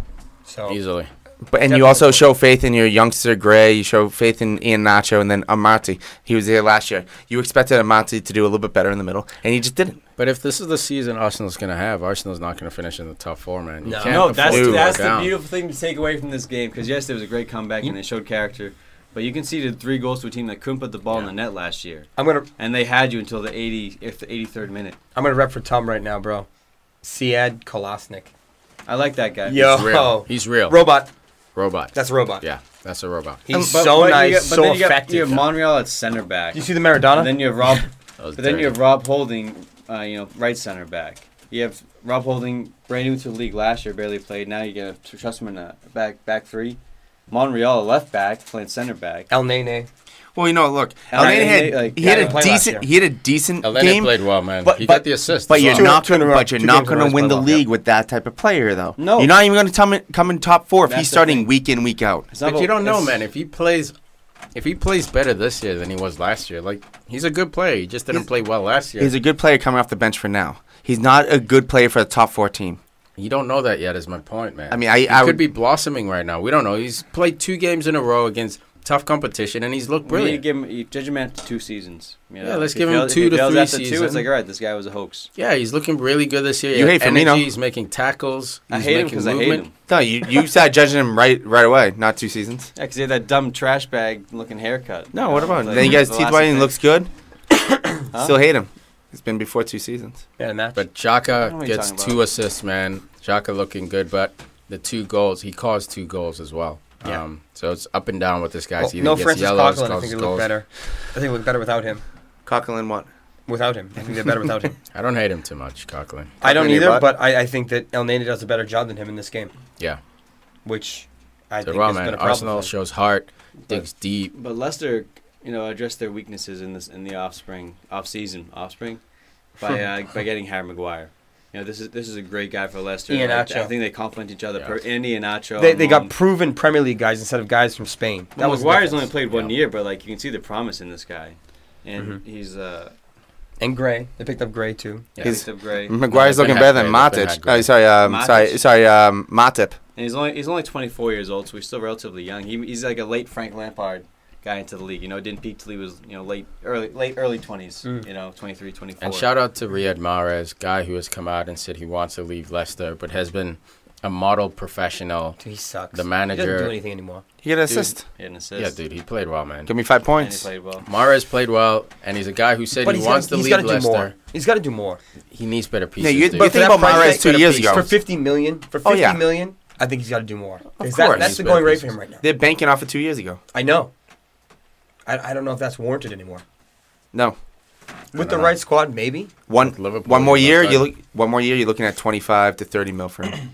So Easily. But and you Definitely. also show faith in your youngster Gray. You show faith in Iheanacho, and then Amati. He was there last year. You expected Amati to do a little bit better in the middle, and he just didn't. But if this is the season Arsenal's going to have, Arsenal's not going to finish in the top 4, man. You No. can't No, afford that's to go the down. beautiful thing to take away from this game. Because yes, there was a great comeback and they showed character, but you conceded 3 goals to a team that couldn't put the ball in the net last year, and they had you until the 83rd minute. I'm gonna rep for Tom right now, bro. Sead Kolasinac. I like that guy. Yo. He's real. He's real. Robot. Robot. That's a robot. Yeah, that's a robot. He's so nice, so then you effective. have Monreal at center back. Do you see the Maradona? And then you have Rob. That was But then you dirty. have Rob Holding, right center back. You have Rob Holding, brand new to the league last year, barely played. Now you get to trust him in a back 3. Monreal, a left back, playing center back. El Nene. Well, look, El Elneny Nene, had he didn't play last year. he had a decent Elneny game. played well, man. But- he but- got the assist. But as you're well. not Two in a row. going Two to games in a row, win he's the played well. league with that type of player, though. No. You're not even going to come in top 4 if That's he's the starting thing. week in, week out. It's not But you about- don't know, it's- man. If he plays better this year than he was last year, he's a good player. He just didn't play well last year. He's a good player coming off the bench for now. He's not a good player for a top 4 team. You don't know that yet, is my point, man. I mean, he I could would be blossoming right now. We don't know. He's played 2 games in a row against tough competition, and he's looked We need to brilliant. give him, you judge him after 2 seasons. Yeah, let's If he give him fails- 2 if he to fails 3 after 2, seasons. it's like, all right, this guy was a hoax. Yeah, he's looking really good this year. You hate energy, Firmino. He's making tackles. I He's hate him making because I hate movement. him. No, you started judging him right away, not 2 seasons. Yeah, because he had that dumb trash bag looking haircut. No, what about Like, then you guys the teeth last whitening thing. looks good? Huh? Still hate him. It's been before 2 seasons. Yeah, match. But I don't know Xhaka what you're gets talking 2 assists, man. Xhaka looking good, but the 2 goals, he caused 2 goals as well. Yeah. So it's up and down with this guy. No, Francis Coquelin, I think it looked better. I think it looked better without him. Coquelin what? Without him. I think they're better without him. I don't hate him too much, Coquelin. I don't either, but I think that El Nene does a better job than him in this game. Yeah. Which I think well, has man. been a problem. Arsenal shows heart, digs deep. But Leicester, addressed their weaknesses in the offseason by getting Harry Maguire. This is a great guy for Leicester. I think they complement each other. And Iheanacho. They got proven Premier League guys instead of guys from Spain. Maguire's only played 1 year, but you can see the promise in this guy, and he's and Gray. They picked up Gray too. Yeah, picked up Gray. Maguire's looking better than Matic. Matip. And he's only 24 years old, so he's still relatively young. He's like a late Frank Lampard guy into the league. Didn't peak till he was early 20s. 23, 24. And shout out to Riyad Mahrez, guy who has come out and said he wants to leave Leicester, but has been a model professional. Dude, he sucks. The manager. He doesn't do anything anymore. He had an assist. He had an assist. Yeah, dude, he played well, man. Give me 5 points. And he played well. Mahrez played well, and he's a guy who said he wants to leave Leicester. He's got to do more. He needs better pieces. Yeah, you think about Mahrez 2 years ago. For $50 million, I think he's got to do more. Of course. That's the going rate for him right now. They're banking off it 2 years ago. I know. I don't know if that's warranted anymore. No. With the right squad, maybe. One more year, you're looking at 25 to 30 mil for him.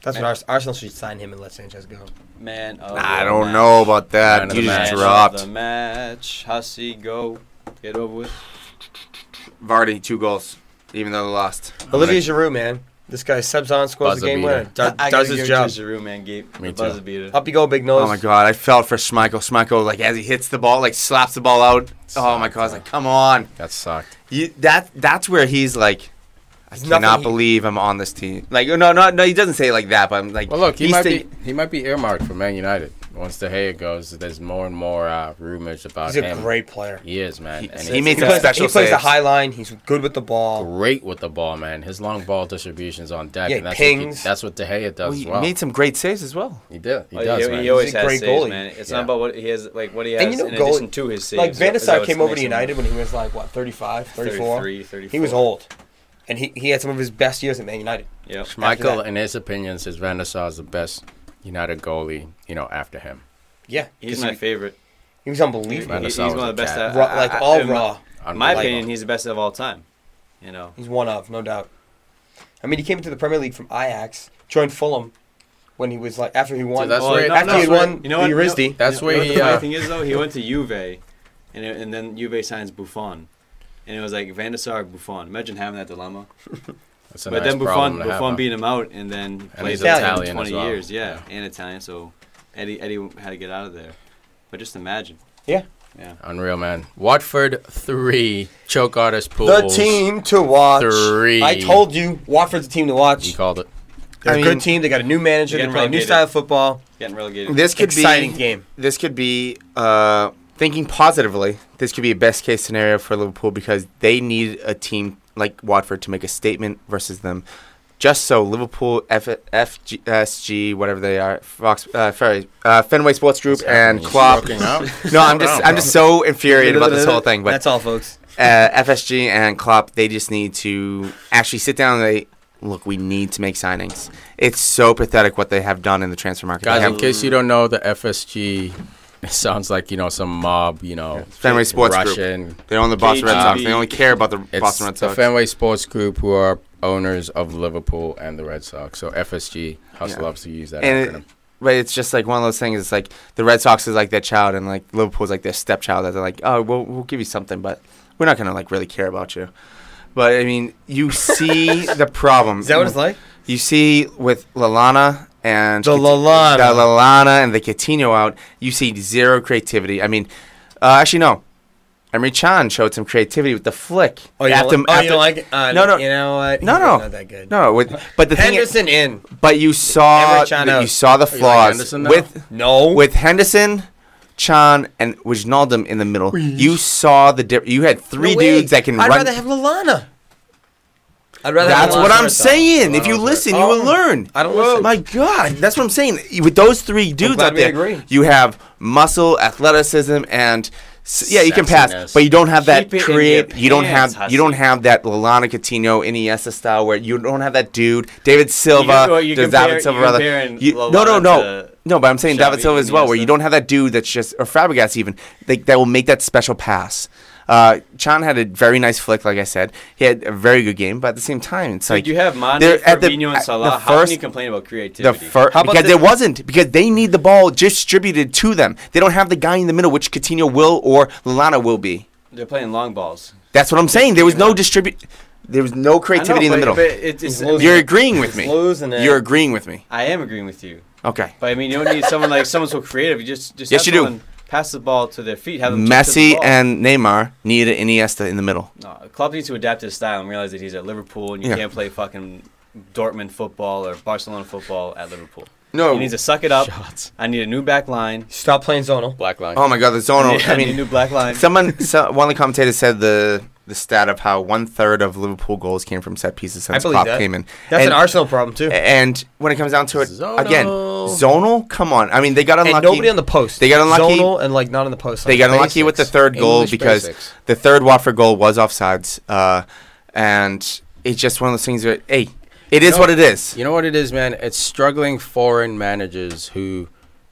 That's what Arsenal should sign him and let Sanchez go. Man, I don't know about that. You just dropped. The match, Hussey, go, get over with. Vardy 2 goals, even though they lost. Olivier Giroud, man. This guy subs on, scores the game winner. Does his job. Giroud, man, Gabe. Me too. Up you go, big nose. Oh my god, I felt for Schmeichel. Schmeichel, as he hits the ball, slaps the ball out. Oh my god, I was like, come on. That sucked. That's where he's like, I cannot believe I'm on this team. No, he doesn't say it like that, but I'm like, well, look, he might be earmarked for Man United. Once De Gea goes, there's more and more rumors about him. He's a great player. He is, man. He made some special saves. He plays the high line. He's good with the ball. Great with the ball, man. His long ball distribution's on deck. Yeah, and that's what De Gea does as well. He made some great saves as well. He did. He does, man. He always has saves, man. It's not about what he has, what he has in addition to his saves. Van der Sar came over to United when he was 35, 34? 34. He was old. And he had some of his best years at Man United. Yeah. Schmeichel, in his opinion, says Van der Sar is the best United goalie, after him. Yeah. He's my favorite. He was unbelievable. He's one of the best. Raw. In my opinion, he's the best of all time. He's one of, no doubt. I mean, he came into the Premier League from Ajax, joined Fulham when he was after he won. After he won the Eurisdi. That's where the funny thing is, though, he went to Juve, and then Juve signs Buffon. And it was Van der Sar, Buffon. Imagine having that dilemma. But then Buffon beat him out, and then played Italian 20 years. Yeah, and Italian. So Eddie had to get out of there. But just imagine. Yeah. Unreal, man. Watford 3, choke artist pools. The team to watch. 3. I told you, Watford's the team to watch. You called it. They're a good team. They got a new manager. They play a new style of football. Getting relegated. This could exciting game. This could be. Thinking positively, this could be a best-case scenario for Liverpool because they need a team like Watford to make a statement versus them. Just so Liverpool, FSG, whatever they are, Fenway Sports Group, and Klopp. No, I'm just so infuriated about this whole thing. But that's all, folks. FSG and Klopp, they just need to actually sit down and look, we need to make signings. It's so pathetic what they have done in the transfer market. Guys, in case you don't know, the FSG... It sounds like, some mob, Fenway Sports Russian. Group. They own the Boston Red Sox. They only care about the Boston Red Sox. It's the Fenway Sports Group who are owners of Liverpool and the Red Sox. So FSG, loves to use that acronym. But it's just one of those things. It's like the Red Sox is like their child and Liverpool's like their stepchild. That they're like, oh, we'll give you something, but we're not going to really care about you. But, I mean, you see the problem. Is that what it's like? You see with Lallana and the Lallana and the Coutinho out, you see zero creativity. I mean, actually no. Emre Can showed some creativity with the flick. Oh, you don't like it? No. You know what? No. Not that good. No, but the Henderson in. But you saw the flaws with Henderson, Can, and Wijnaldum in the middle. You saw the you had three dudes that can run. I'd rather have Lallana. That's what I'm saying. If you listen, you will learn. I don't listen. My God, that's what I'm saying. With those three dudes out there, you have muscle, athleticism, and you can pass, but you don't have that create. You don't have that Lallana, Coutinho, Iniesta style where you don't have that dude, David Silva. David Silva, brother. No. No, but I'm saying David Silva as well, where you don't have that dude that's just, or Fabregas even, that will make that special pass. Chan had a very nice flick, like I said. He had a very good game, but at the same time, it's like... You have Mane, Firmino, and Salah. How can you complain about creativity? Because there wasn't. Because they need the ball distributed to them. They don't have the guy in the middle, which Coutinho will or Lallana will be. They're playing long balls. That's what I'm saying. There was no There was no creativity in the middle. You're agreeing with me. You're agreeing with me. I am agreeing with you. Okay. But I mean, you don't need someone so creative. You just yes, you do. Pass the ball to their feet. Have them Messi and Neymar need an Iniesta in the middle. No, the club needs to adapt his style and realize that he's at Liverpool, and you can't play fucking Dortmund football or Barcelona football at Liverpool. No, he needs to suck it up. I need a new back line. Stop playing Zonal. Black line. Oh my God, the Zonal. I mean, a new black line. One of the commentators said the stat of how 1/3 of Liverpool goals came from set pieces since Klopp came in. That's an Arsenal problem too. And when it comes down to it, again, Zonal. Come on, I mean they got unlucky. And nobody on the post. They got unlucky. Zonal and not on the post. They got unlucky with the third goal because the third Watford goal was offsides, and it's just one of those things that it is what it is. You know what it is, man? It's struggling foreign managers who,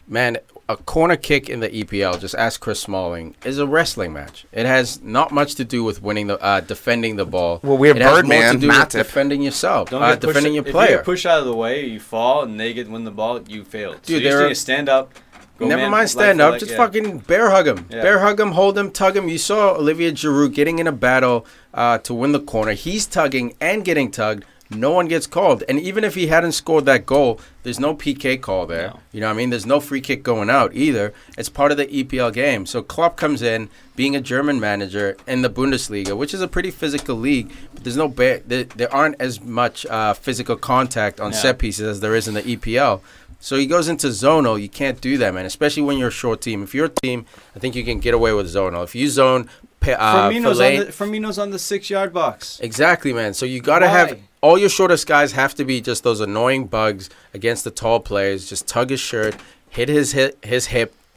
man. A corner kick in the EPL, just ask Chris Smalling, is a wrestling match. It has not much to do with winning the defending the ball. Well, we have Birdman, Matip. Defending yourself, defending your if player. If you get pushed out of the way, you fall, and they win the ball, you failed. Dude, so you just need to stand up. Never mind stand up, just fucking bear hug him. Yeah. Bear hug him, hold him, tug him. You saw Olivier Giroud getting in a battle to win the corner. He's tugging and getting tugged. No one gets called. And even if he hadn't scored that goal, there's no PK call there. No. You know what I mean? There's no free kick going out either. It's part of the EPL game. So Klopp comes in, being a German manager in the Bundesliga, which is a pretty physical league, but there's no there aren't as much physical contact on set pieces as there is in the EPL. So he goes into zonal. You can't do that, man, especially when you're a short team. If you're a team, I think you can get away with zonal. If you zone... Firmino's on the 6-yard box. Exactly, man. So you got to have... All your shortest guys have to be just those annoying bugs against the tall players. Just tug his shirt, hit his hip,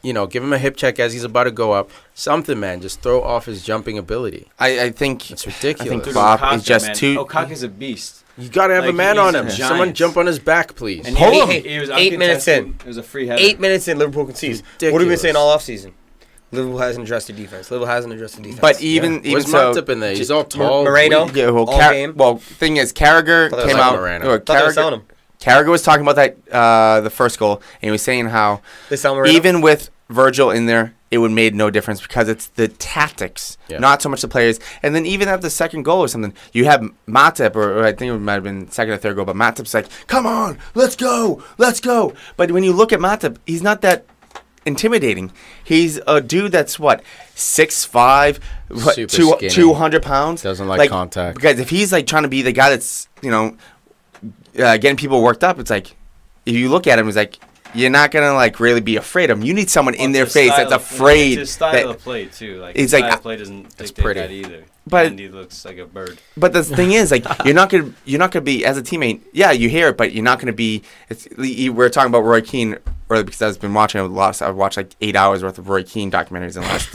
give him a hip check as he's about to go up. Something, man. Just throw off his jumping ability. I think... It's ridiculous. I think Klopp is just too... Okaka's a beast. You got to have a man on him. Someone jump on his back, please. And hold him. 8 minutes in. It was a free header. 8 minutes in, Liverpool concedes. What have we been saying all offseason? Liverpool hasn't addressed the defense. But even so, Matip in there? He's all tall. Moreno. Yeah, thing is, Carragher came out. Carragher was talking about that the first goal, and he was saying how even with Virgil in there, it would made no difference because it's the tactics, not so much the players. And then even at the second goal or something, you have Matip, or I think it might have been second or third goal, but Matip's like, "Come on, let's go." But when you look at Matip, he's not that intimidating. He's a dude that's 6'5", 200 pounds. Doesn't like contact. Because if he's trying to be the guy that's getting people worked up, it's like if you look at him, it's like you're not gonna really be afraid of him. You need someone in their face that's afraid. His style of play too. It's his style of play doesn't dictate that either. But and he looks like a bird. But the thing is, you're not gonna be as a teammate. Yeah, you hear it, but you're not gonna be. We're talking about Roy Keane earlier because I've been watching a lot. I've watched 8 hours worth of Roy Keane documentaries in the last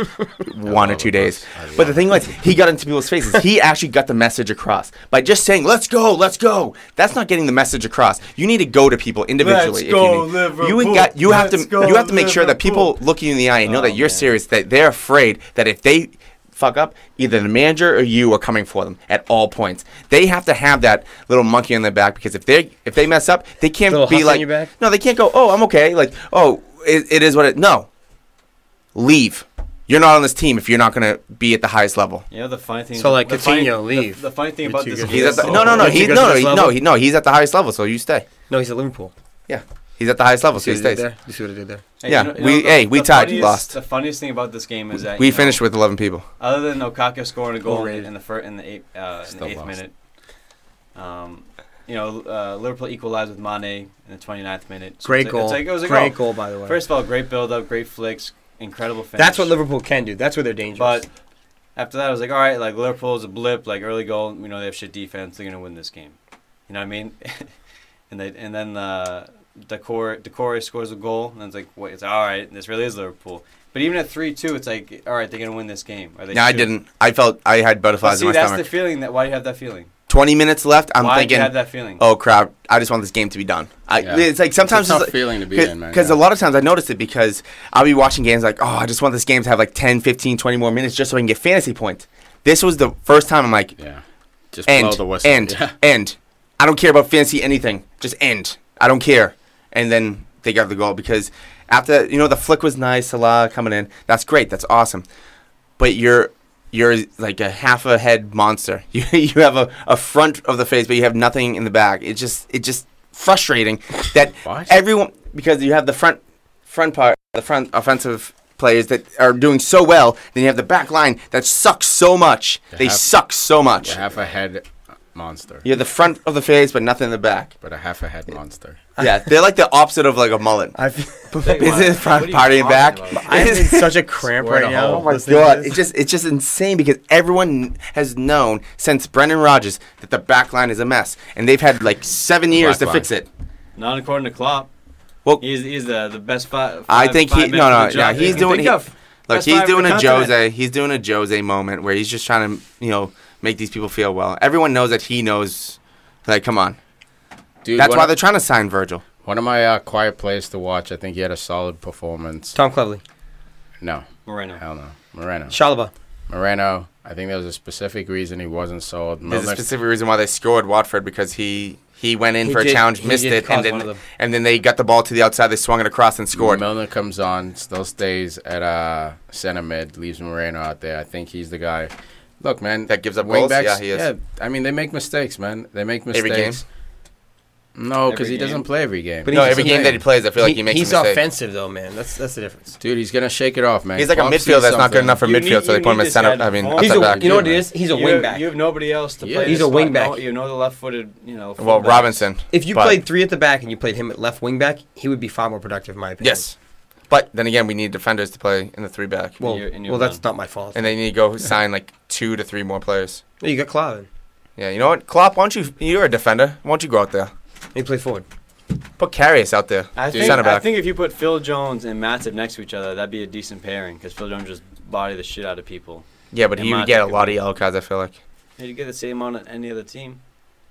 1 or 2 days. But the thing was, he got into people's faces. He actually got the message across by just saying, "Let's go, let's go." That's not getting the message across. You need to go to people individually. Let's go, Liverpool. You have to make sure that people look you in the eye and know that you're serious. That they're afraid that if they fuck up, either the manager or you are coming for them at all points. They have to have that little monkey on their back because if they mess up, they can't be like, no, they can't go, "Oh, I'm okay." It is what it. No, leave. You're not on this team if you're not going to be at the highest level. The funny thing. So Coutinho, leave. The funny thing about this is he's at the highest level, so you stay. No, he's at Liverpool. Yeah. He's at the highest level, so he stays. You see what I did there? We tied. You lost. The funniest thing about this game is that we finished with 11 people. Other than Okaka scoring a goal in the 8th minute, Liverpool equalized with Mane in the 29th minute. So great goal. It was a great goal, by the way. First of all, great build-up, great flicks, incredible finish. That's what Liverpool can do. That's where they're dangerous. But after that, I was like, all right, Liverpool's a blip, early goal. We know they have shit defense. They're gonna win this game. You know what I mean? and then. Decore scores a goal, and it's like, wait, it's all right. This really is Liverpool. But even at 3-2, it's like, all right, they're gonna win this game. I didn't. I felt I had butterflies in my stomach. That's the feeling. Why do you have that feeling? 20 minutes left, I'm Why thinking, do you have that feeling? oh crap, I just want this game to be done. It's like sometimes it's a tough feeling to be in, man. Because a lot of times I notice it because I'll be watching games like, oh, I just want this game to have like 10, 15, 20 more minutes just so I can get fantasy points. This was the first time I'm like, just blow the whistle. End. I don't care about fantasy anything. Just end. I don't care. And then they got the goal because after, the flick was nice, Salah coming in. That's great. That's awesome. But you're like a half a head monster. You have a front of the face, but you have nothing in the back. It's just frustrating that everyone, because you have the front part, the front offensive players that are doing so well, then you have the back line that sucks so much. They suck so much. Half a head monster. You have the front of the face, but nothing in the back. But a half a head monster. Yeah, they're like the opposite of like a mullet. Is it front, party, and back? I'm in such a cramp right now. Oh my god, it's just insane because everyone has known since Brendan Rodgers that the back line is a mess, and they've had like 7 years to fix it. Not according to Klopp. Well, he's the best five. I think he's doing a Jose. He's doing a Jose moment where he's just trying to make these people feel well. Everyone knows that he knows. Like, come on, dude. That's why they're trying to sign Virgil. One of my quiet players to watch. I think he had a solid performance. Tom Cleverley. No. Moreno. Hell no. Moreno. Chalobah. Moreno. I think there was a specific reason he wasn't sold. There's a specific reason why they scored Watford because he went in for a challenge, missed it, and then they got the ball to the outside. They swung it across and scored. Milner comes on, still stays at center mid, leaves Moreno out there. I think he's the guy. Look, man, that gives up goals. Yeah, he is. Yeah, I mean they make mistakes, man. They make mistakes. Every game. No, because he doesn't play every game. But every game that he plays, I feel like he makes a mistake. He's offensive, though, man. That's the difference. Dude, he's going to shake it off, man. He's like a midfield that's not good enough for midfield, so they put him as center. I mean, outside back. You know what it is? He's a wing back. You have nobody else to play. He's a wing back. You know the left-footed, Well, Robinson. If you played 3 at the back and you played him at left wing back, he would be far more productive, in my opinion. Yes. But then again, we need defenders to play in the 3 back. Well, that's not my fault. And they need to go sign like 2 to 3 more players. You got Klopp. Yeah, you know what? Klopp, why don't you're a defender. Why don't you go out there? He play forward. Put Karius out there. I think if you put Phil Jones and Matip next to each other, that'd be a decent pairing because Phil Jones just body the shit out of people. Yeah, but he would get a lot of yellow cards, I feel like. He'd get the same amount on any other team.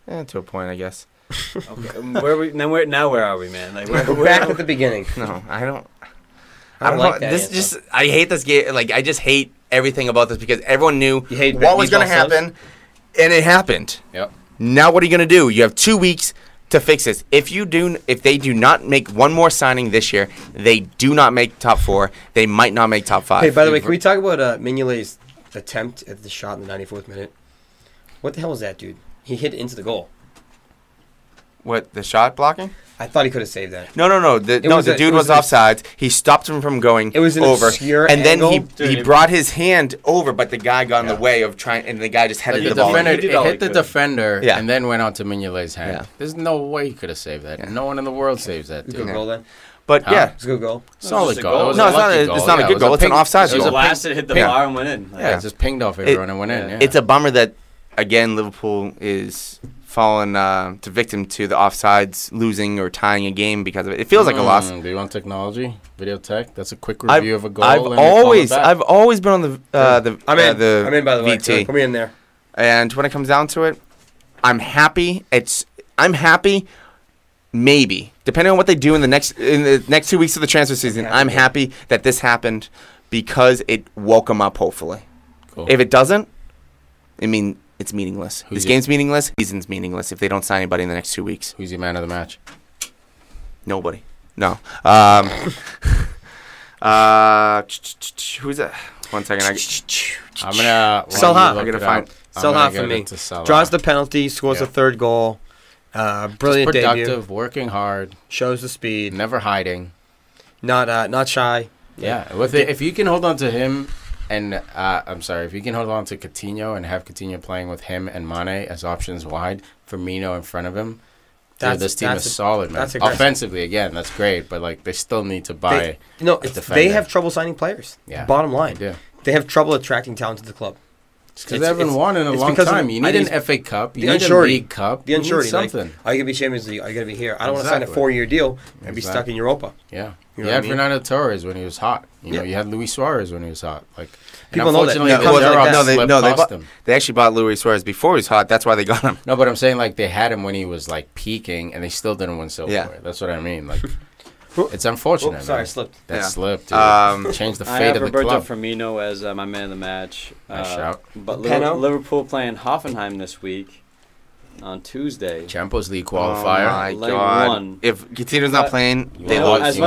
Yeah, to a point, I guess. Okay, where are we, man? Like, we're back at the beginning. No, I don't like that. I hate this game. Like, I just hate everything about this because everyone knew what was going to happen, and it happened. Yep. Now what are you going to do? You have 2 weeks to fix this. If they do not make one more signing this year, they do not make top 4. They might not make top 5. Hey, by the way, can we talk about Mignolet's attempt at the shot in the 94th minute? What the hell was that, dude? He hit into the goal. What, the shot blocking? I thought he could have saved that. No. The dude was offsides. He stopped him from going over. It was an obscure and angle. Then he brought his hand over, but the guy got in the way of trying, and the guy just headed the ball. It hit the defender, and then went onto Mignolet's hand. Yeah. There's no way he could have saved that. Yeah. No one in the world saves that. Good goal then. But yeah, it's a good goal. Solid goal. No, it's not a good goal. It's an offside goal. It was a blast that hit the bar and went in. Yeah, it just pinged off everyone and went in. Yeah. It's a bummer that again Liverpool is fallen to victim to the offsides losing or tying a game because of it. It feels like a loss. Do you want technology, video tech? That's a quick review of a goal. I've always been on the I'm in by the way. VT. Put me in there. And when it comes down to it, I'm happy. I'm happy. Maybe depending on what they do in the next 2 weeks of the transfer season, I'm happy that this happened because it woke them up. Hopefully, cool. If it doesn't, it's meaningless. This game's meaningless. Season's meaningless if they don't sign anybody in the next 2 weeks. Who's your man of the match? Nobody. No. Who's that? 1 second. I'm gonna Salah for me. Draws the penalty, scores the 3rd goal. Brilliant just productive, debut. Working hard, shows the speed, never hiding, not shy. Yeah, if you can hold on to him. And if you can hold on to Coutinho and have Coutinho playing with him and Mane as options wide, Firmino in front of him, this team is solid, man. Offensively, again, that's great, but they still need to buy. They have trouble signing players. Yeah, bottom line, they have trouble attracting talent to the club. Because they haven't won in a long time. You need an FA Cup. You need a League Cup. The unsurety. Something. Like, are you going to be Champions League? Are you going to be here? I don't want to sign a 4-year deal and be stuck in Europa. Yeah. You had Fernando Torres when he was hot. You know, you had Luis Suarez when he was hot. Like, people know that. They actually bought Luis Suarez before he was hot. That's why they got him. No, but I'm saying like they had him when he was like peaking, and they still didn't win silverware. Yeah. That's what I mean. Like, it's unfortunate. Sorry, I slipped. That slipped. Dude. Changed the fate of the club. I have Roberto Firmino as my man of the match. Nice shout. But Liverpool playing Hoffenheim this week on Tuesday. Champions League qualifier. Oh my God! If Coutinho's not playing, they lose. As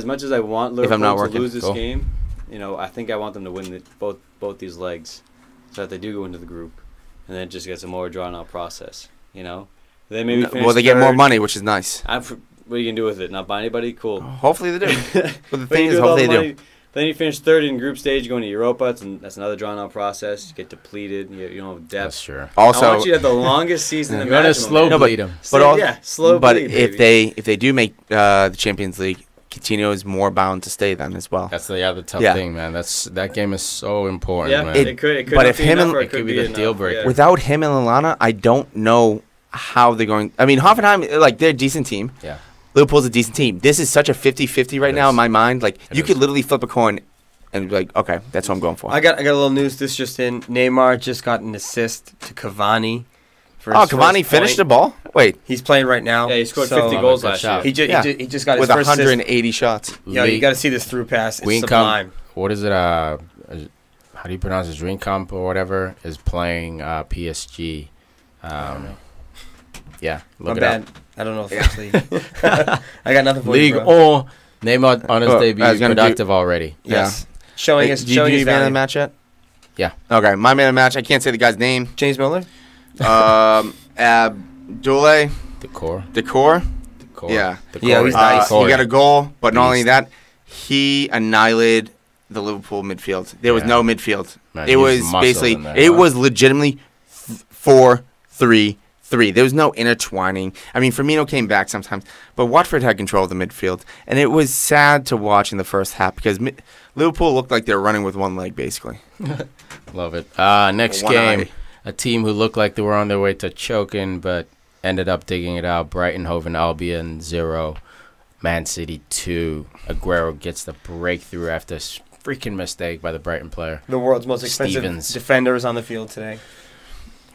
much as I want Liverpool to lose this game, you know, I think I want them to win both these legs, so that they do go into the group, and then it just gets a more drawn out process. You know, they maybe they get more money, which is nice. What are you gonna do with it? Not buy anybody? Cool. Hopefully they do. But the thing is, hopefully they do. Then you finish third in group stage, going to Europa. That's another drawn-out process. You get depleted. You don't have depth. That's true. Also, I want you to have the longest season. You're gonna slow bleed them. Slow bleed. But if they do make the Champions League, Coutinho is more bound to stay then as well. That's the other tough thing, man. That game is so important. Man. It could. But if him and it could be the deal breaker. Yeah. Without him and Lallana, I don't know how they're going. I mean, Hoffenheim, like they're a decent team. Yeah. Liverpool's a decent team. This is such a 50-50 right now in my mind. Like you could literally flip a coin and be like, okay, that's what I'm going for. I got a little news. This just in. Neymar just got an assist to Cavani. Cavani finished the ball? Wait. He's playing right now. Yeah, he scored 50 goals last year. He just got his with first 180 shots. Yeah, you got to see this through pass. It's sublime. What is it? How do you pronounce his dream comp or whatever? Is playing PSG. Yeah, look it up. I don't know if actually. I got nothing for League you, bro. Neymar on his debut is productive already. Yes. Showing his man of the match yet? Yeah. Okay, my man of the match. I can't say the guy's name. James Miller? Abdoulaye. Decor. Yeah. Yeah, he's nice. He got a goal, but not only that, he annihilated the Liverpool midfield. There was no midfield. Man, it was basically, it was legitimately 4-3-3. There was no intertwining. I mean, Firmino came back sometimes, but Watford had control of the midfield, and it was sad to watch in the first half because Liverpool looked like they were running with one leg, basically. Love it. Next game, a team who looked like they were on their way to choking, but ended up digging it out. Brighton, Hove, and Albion 0, Man City 2. Aguero gets the breakthrough after a freaking mistake by the Brighton player. The world's most expensive defender is on the field today.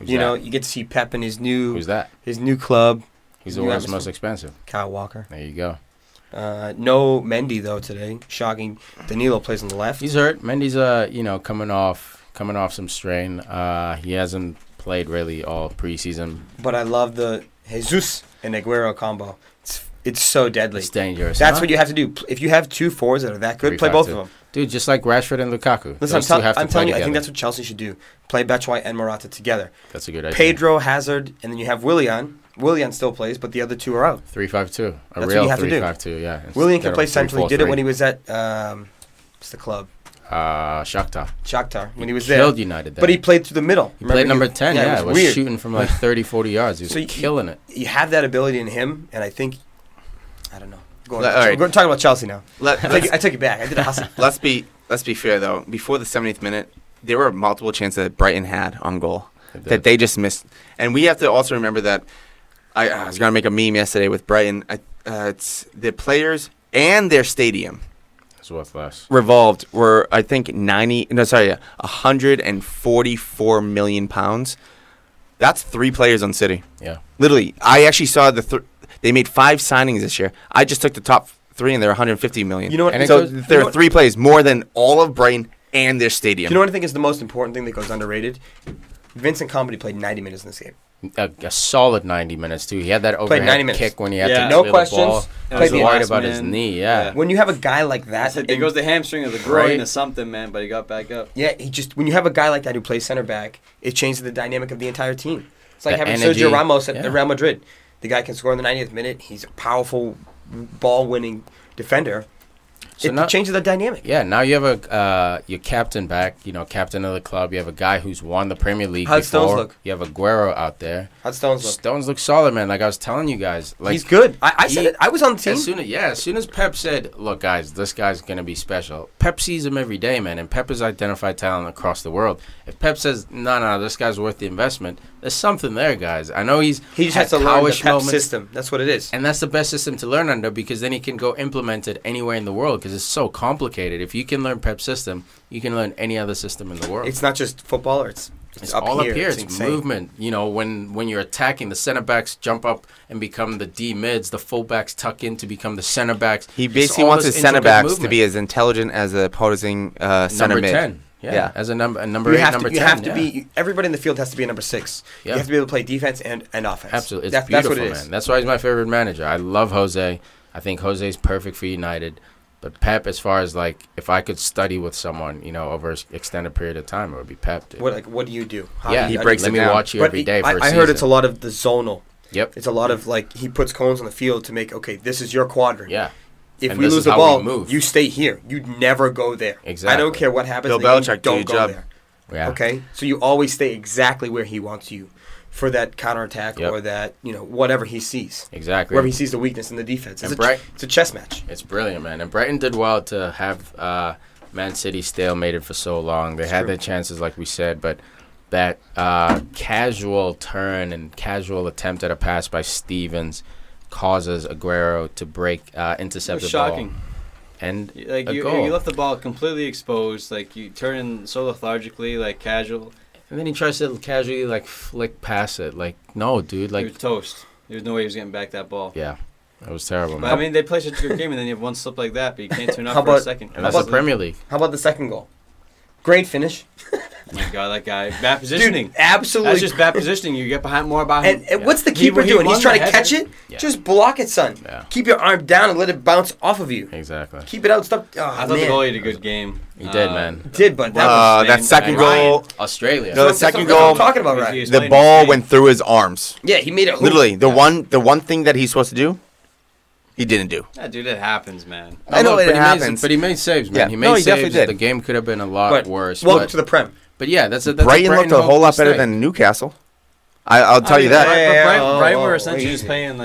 You get to see Pep in his new. Who's that? His new club. He's the world's most expensive. Kyle Walker. There you go. No Mendy though today. Shocking. Danilo plays on the left. He's hurt. Mendy's coming off some strain. He hasn't played really all preseason. But I love the Jesus and Aguero combo. It's so deadly. It's dangerous. That's what you have to do. If you have two forwards that are that good, play both of them. Dude, just like Rashford and Lukaku. Listen, I'm telling you, I think that's what Chelsea should do. Play Batshuayi and Morata together. That's a good idea. Pedro, Hazard, and then you have Willian. Willian still plays, but the other two are out. 3-5-2. That's what you have to do. 3-5-2, yeah. Willian can play centrally. Did it when he was at what's the club? Shakhtar. When he was there. Killed United there. But he played through the middle. He played number 10, yeah. It was weird. Shooting from like 30, 40 yards. He was killing it. You have that ability in him, and I think, I don't know. We're talking about Chelsea now. I take it back. I did a Hussey. Let's be fair, though. Before the 70th minute, there were multiple chances that Brighton had on goal that they just missed. And we have to also remember that I was going to make a meme yesterday with Brighton. It's the players and their stadium. It's worth less. Were, I think, 144 million pounds. That's 3 players on City. Yeah. Literally. I actually saw they made 5 signings this year. I just took the top 3, and they're 150 million. You know what? So there are 3 players, more than all of Brighton and their stadium. You know what I think is the most important thing that goes underrated? Vincent Kompany played 90 minutes in this game. A solid 90 minutes, too. He had that overhead kick when he had to no clear questions. the ball. I was worried about his knee, When you have a guy like that... There goes the hamstring or the groin or something, man, but he got back up. Yeah, when you have a guy like that who plays center back, it changes the dynamic of the entire team. It's like having Sergio Ramos at Real Madrid. The guy can score in the 90th minute. He's a powerful ball-winning defender. It changes the dynamic. Yeah, now you have your captain back, captain of the club. You have a guy who's won the Premier League before. Stones look? You have Aguero out there. How'd Stones look? Stones look solid, man. Like I was telling you guys. Like, he's good. I said it. I was on the team. As soon as Pep said, look, guys, this guy's going to be special, Pep sees him every day, man, and Pep has identified talent across the world. If Pep says, no, this guy's worth the investment, there's something there, guys. I know he just has to learn the Pep system. That's what it is. And that's the best system to learn under, because then he can go implement it anywhere in the world, because it's so complicated. If you can learn Pep's system, you can learn any other system in the world. It's not just football, it's all up here. It's movement. When you're attacking, the center backs jump up and become the D mids. The full backs tuck in to become the center backs. He basically wants his center backs to be as intelligent as the opposing center mid. 10. Yeah, as a number 8, number 10. You have to be. Everybody in the field has to be a number 6. Yeah. You have to be able to play defense and offense. Absolutely, it's beautiful, that's what it is. Man. That's why he's my favorite manager. I love Jose. I think Jose's perfect for United. But Pep, as far as if I could study with someone, over an extended period of time, it would be Pep. Dude. What do you do? He breaks it down. Let me watch you every day for a season. I heard it's a lot of the zonal. Yep. It's a lot of he puts cones on the field to make this is your quadrant. Yeah. If we lose the ball, you stay here. You never go there. Exactly. I don't care what happens. Bill Belichick, don't go there. Yeah. Okay, so you always stay exactly where he wants you for that counterattack or that whatever he sees. Exactly. Wherever he sees the weakness in the defense. It's a chess match. It's brilliant, man. And Brighton did well to have Man City stalemated for so long. They had their chances, like we said, but that casual turn and casual attempt at a pass by Stevens causes Aguero to intercept the ball. Shocking. And you left the ball completely exposed. You turn in so lethargically, casual. And then he tries to casually flick past it. No, dude. He was toast. There's no way he was getting back that ball. Yeah, that was terrible. But, man. They play such a good game, and then you have one slip like that, but you can't turn up for a second. And that's the Premier League. How about the second goal? Great finish. Oh my God, that guy. Bad positioning. Dude, absolutely. That's just bad positioning. You get more behind him. And what's the keeper doing? He's trying to catch it? Yeah. Just block it, son. Yeah. Keep your arm down and let it bounce off of you. Exactly. Keep it out. Stop. I thought the goalie had a good game. He did, man. Did, but that second goal. Australia. No, the second goal. I'm talking about, right? The ball went through his arms. Yeah, he made it. Literally, the one thing that he's supposed to do, he didn't do. Yeah, dude, it happens, man. I know it happens. But he made saves, man. Yeah. He made saves. Definitely did. The game could have been a lot worse. Welcome to the Prem. But yeah, that's Brighton looked a whole lot better than Newcastle. I'll tell you that. Brighton were essentially just playing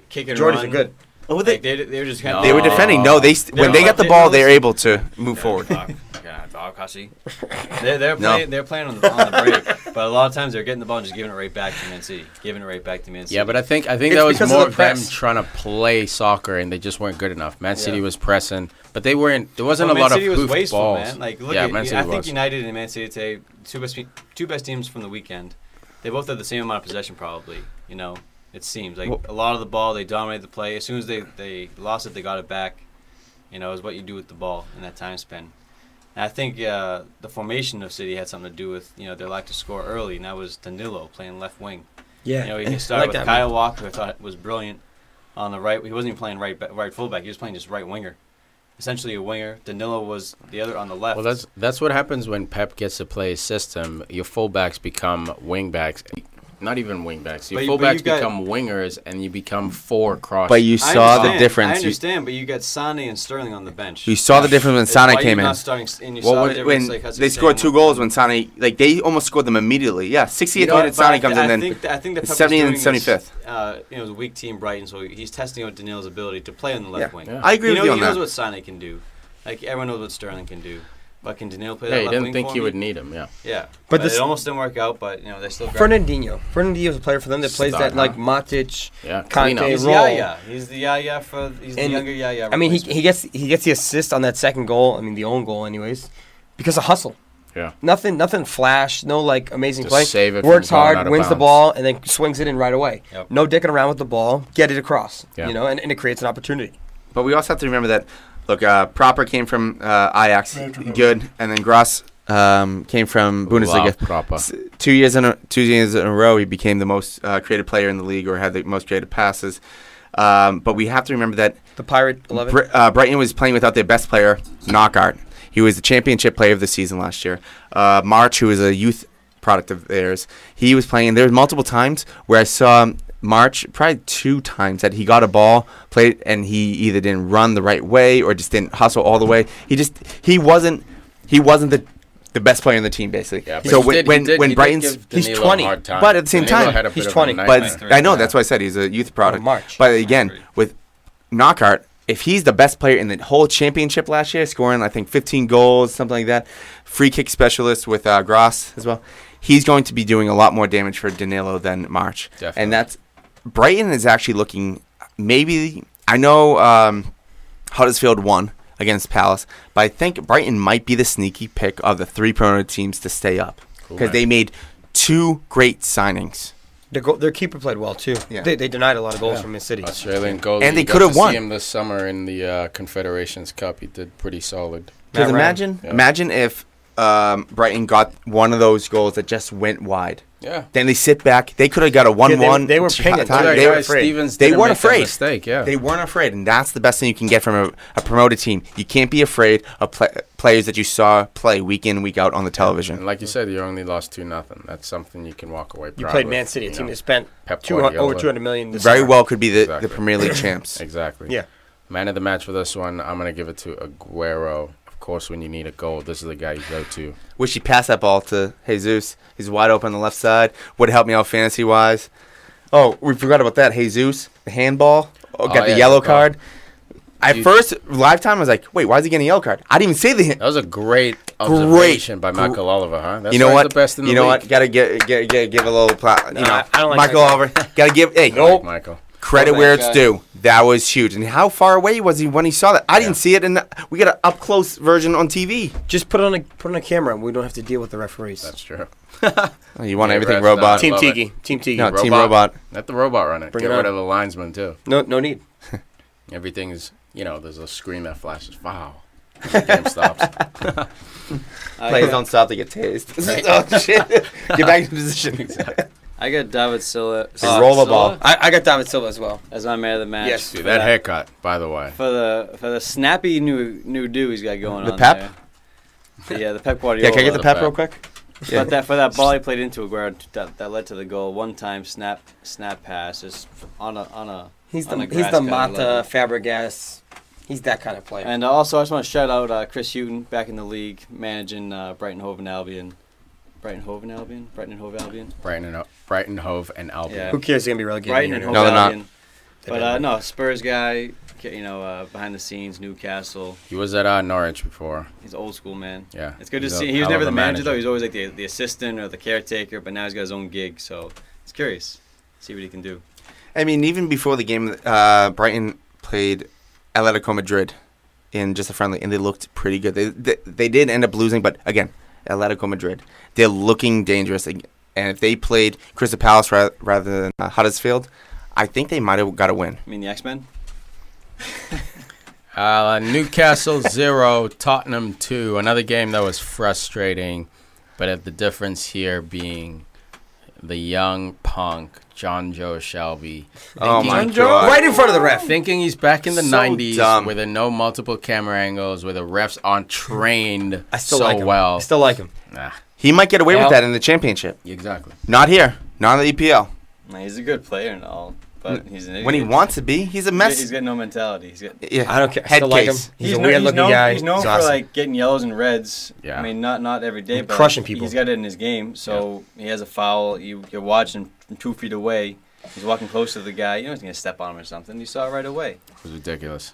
kick and run. Geordies are good. Oh, they were just kind of. They were defending. No, when they got the ball, they were able to move forward. Dog, Hussey. They're playing on the break, but a lot of times they're getting the ball and just giving it right back to Man City. Yeah, but I think that was more of them trying to play soccer, and they just weren't good enough. Man City was pressing, but they weren't. There wasn't a lot of hoofed balls. Man. I think United and Man City today, two best teams from the weekend. They both had the same amount of possession, probably. It seems a lot of the ball. They dominated the play. As soon as they lost it, they got it back. Is what you do with the ball in that time span. And I think the formation of City had something to do with their lack to score early, and that was Danilo playing left wing. Yeah, he started with Kyle Walker, who I thought was brilliant on the right. He wasn't even playing right fullback; he was playing just right winger, essentially a winger. Danilo was the other on the left. Well, that's what happens when Pep gets to play a system. Your fullbacks become wing backs. Not even wingbacks. Your fullbacks become wingers, and you become 4 cross. But you saw the difference. I understand, but you got Sane and Sterling on the bench. You saw the difference when Sane came in. When they scored 2 goals when Sane, they almost scored them immediately. Yeah, 68th minute Sane comes in, then I think that 70th and 75th. It was a weak team, Brighton, so he's testing out Danilo's ability to play on the left wing. I agree with you on that. He knows what Sane can do. Everyone knows what Sterling can do. But can Danilo play that left wing? He didn't think he would need him, Yeah. But it almost didn't work out, but, they still got Fernandinho's a player for them that plays that, Matic, Conte he's role. He's the Yaya he's the younger Yaya. I mean, he gets the assist on that second goal, the own goal anyways, because of hustle. Yeah. Nothing flash, no, amazing Just play. Save it Works hard, wins bounds. the ball, and then swings it in right away. Yep. No dicking around with the ball, get it across, yeah. And it creates an opportunity. But we also have to remember that, Proper came from Ajax, good, and then Gross came from Bundesliga. 2 years in a row, he became the most creative player in the league, or had the most creative passes. But we have to remember that the Pirate 11. Brighton was playing without their best player, Knockaert. He was the championship player of the season last year. March, who was a youth product of theirs, he was playing. There were multiple times where I saw March, probably 2 times that he got a ball, played, and he either didn't run the right way or just didn't hustle all the way. He wasn't the best player in the team, basically. Yeah, so when Brighton's, he's 20, but at the same time, he's 20. But I know that's why I said he's a youth product. March. But again, with Knockout, if he's the best player in the whole championship last year, scoring I think 15 goals, something like that, free kick specialist with Gross as well, he's going to be doing a lot more damage for Danilo than March. Definitely. And that's Brighton is actually looking maybe. I know Huddersfield won against Palace, but I think Brighton might be the sneaky pick of the 3 promoted teams to stay up because they made 2 great signings. Their keeper played well too. Yeah. They denied a lot of goals from his City. Australian goal, and they could have won. See him this summer in the Confederations Cup. He did pretty solid. Because imagine if Brighton got one of those goals that just went wide. Yeah. Then they sit back. They could have got a 1-1. They were pinging. They were afraid. They weren't afraid. Mistake, yeah. They weren't afraid, and that's the best thing you can get from a promoted team. You can't be afraid of players that you saw play week in, week out on the television. And like you said, you only lost 2-0. That's something you can walk away proud. You played with, Man City, a team that spent over $200 million. Very well could be the Premier League champs. Exactly. Yeah. Man of the match for this one, I'm going to give it to Aguero. Of course, when you need a goal, this is the guy you go to. Wish he passed that ball to Jesus. He's wide open on the left side. Would help me out fantasy-wise. Oh, we forgot about that. Jesus, the handball. Got the yellow card. At first, live time, I was like, wait, why is he getting a yellow card? I didn't even say the hint. That was a great observation by Michael Oliver, huh? That's you know what? The best in the league. You know what? Got to give a little I don't like Michael Oliver. Got to give Michael. Credit where it's due. That was huge. And how far away was he when he saw that? I didn't see it, and we got an up-close version on TV. Just put on a camera, and we don't have to deal with the referees. That's true. You want everything robot. Team Tiki. Team Tiki. No, Team Robot. Let the robot run it. Get rid of the linesman, too. No need. Everything's, there's a screen that flashes. Wow. The game stops. Players don't stop to get tased. Oh, shit. Get back in position. Exactly. I got David Silva. Roll the ball. I got David Silva as well. As my man of the match. Yes. Dude, that haircut, by the way. For the snappy new do he's got going on. The pep? There. Yeah, the pep Guardiola. Yeah, can I get the pep real quick? Yeah. But for that ball he played into Aguero that led to the goal. One time snap pass is on a. He's the Morata, Fabregas. He's that kind of player. And also, I just want to shout out Chris Hughton back in the league, managing Brighton, Hove and Albion. Brighton, Hove and Albion. Brighton, Hove and Albion. Yeah. Who cares? They're gonna be relegated. Brighton and Hove no, they're Albion. not. But no, Spurs guy. Behind the scenes, Newcastle. He was at Norwich before. He's an old school man. Yeah. It's good to see. He was never the manager, though. He was always like the assistant or the caretaker, but now he's got his own gig, so it's curious. See what he can do. I mean, even before the game, Brighton played Atletico Madrid in just a friendly, and they looked pretty good. They did end up losing, but again, Atletico Madrid, they're looking dangerous. And if they played Crystal Palace rather than Huddersfield, I think they might have got a win. You mean the X-Men? Newcastle 0, Tottenham 2. Another game that was frustrating, but the difference here being the young punk John Joe Shelby. Oh my God! Right in front of the ref. Thinking he's back in the So 90s dumb. with no multiple camera angles, where the refs aren't trained I still so like him. well. I still like him. Nah, He might get away with that in the championship. exactly. Not here. Not in the EPL. No, he's a good player and all, but he's an idiot. When he wants to be, he's a mess. He's got no mentality. Yeah, I don't care. I Head still like him. case. He's a weird-looking guy. He's known He's for awesome. getting yellows and reds. Yeah. I mean, not every day, And but crushing people. He's got it in his game. So he has a foul. You're watching from 2 feet away. He's walking close to the guy. You know he's gonna step on him or something. You saw it right away. It was ridiculous.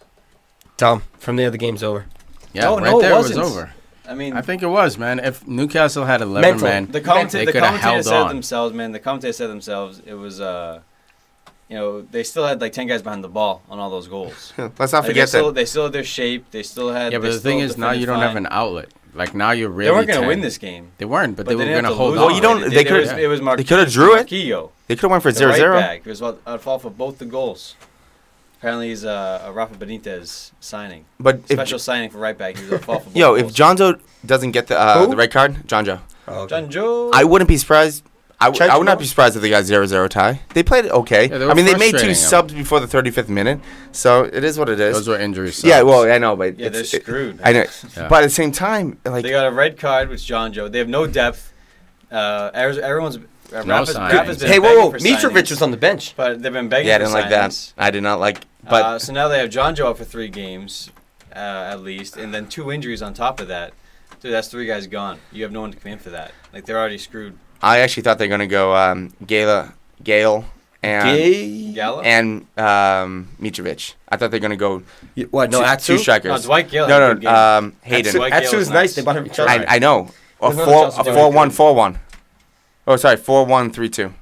Dumb. From there, the game's over. Yeah, No, right no, it there it was wasn't. over. I mean, I think it was, man. If Newcastle had 11 Mental. men, the they commentator could have held said on. themselves, man. The commentator said themselves. It was, they still had 10 guys behind the ball on all those goals. Let's not forget that. They still had their shape. They still had. Yeah, but they the thing still is, now you don't defended have fine. an outlet. Like, now you're really They weren't going to 10. win this game. They weren't, but they were didn't going to have hold lose on. Well, you don't- they could- It was they could have drew it. Marquillo, They could have went for the right 0-0. back. It was I'd fall for both the goals. Apparently, he's a Rafa Benitez signing. But Special signing for right back. He was a fall for both if goals. Jonzo doesn't get the red card, Jonjo, Oh, okay. John Joe. I wouldn't be surprised. I would not Church be surprised if they got 0-0 tie. They played it okay. Yeah, they were I mean, they made 2 frustrating subs before the 35th minute, so it is what it is. Those were injuries. Yeah, well, I know, but Yeah, they're screwed. I know, Yeah. but at the same time, They got a red card with John Joe. They have no depth. Everyone's Hey, whoa! Mitrovic was on the bench, but they've been begging. Yeah, I didn't like that. I did not like. But so now they have John Joe out for 3 games, at least, and then 2 injuries on top of that. Dude, that's 3 guys gone. You have no one to come in for that. Like, they're already screwed. I actually thought they were going to go Gale and Mitrovic. I thought they were going to go Atsu? 2 strikers. No, Dwight Gale. No, Hayden. Atsu is nice. They bought him each other. I know. A 4-1-4-1. Oh, sorry, 4-1-3-2.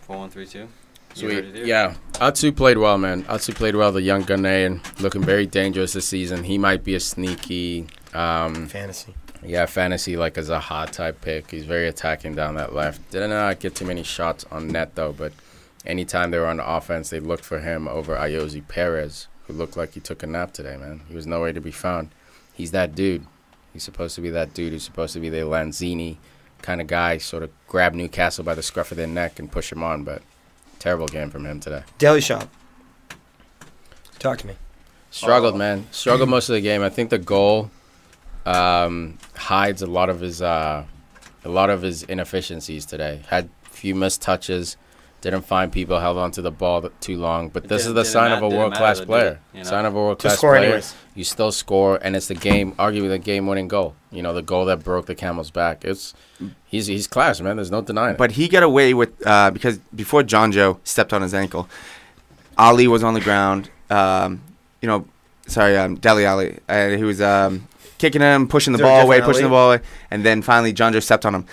4-1-3-2. Sweet. Yeah. Atsu played well, man. Atsu played well, the young Ghanaian, looking very dangerous this season. He might be a sneaky fantasy. Yeah, fantasy like as a hot type pick. He's very attacking down that left. Didn't get too many shots on net though, but anytime they were on the offense, they looked for him over Ayoze Perez, who looked like he took a nap today, man. He was nowhere to be found. He's that dude. He's supposed to be that dude. He's supposed to be the Lanzini kind of guy, sort of grab Newcastle by the scruff of their neck and push him on, but terrible game from him today. Deli Shop. Talk to me. Struggled, man. Struggled most of the game. I think the goal hides a lot of his inefficiencies today. Had a few missed touches, didn't find people, held on to the ball too long. But this is the sign of a world-class player. Sign of a world-class player. Anyways. You still score, and it's the game, arguably the game-winning goal. You know, the goal that broke the camel's back. He's class, man. There's no denying it. But he got away with because before John Joe stepped on his ankle, Ali was on the ground. Dele Ali. He was kicking him, pushing the ball away, and then finally John Joe stepped on him.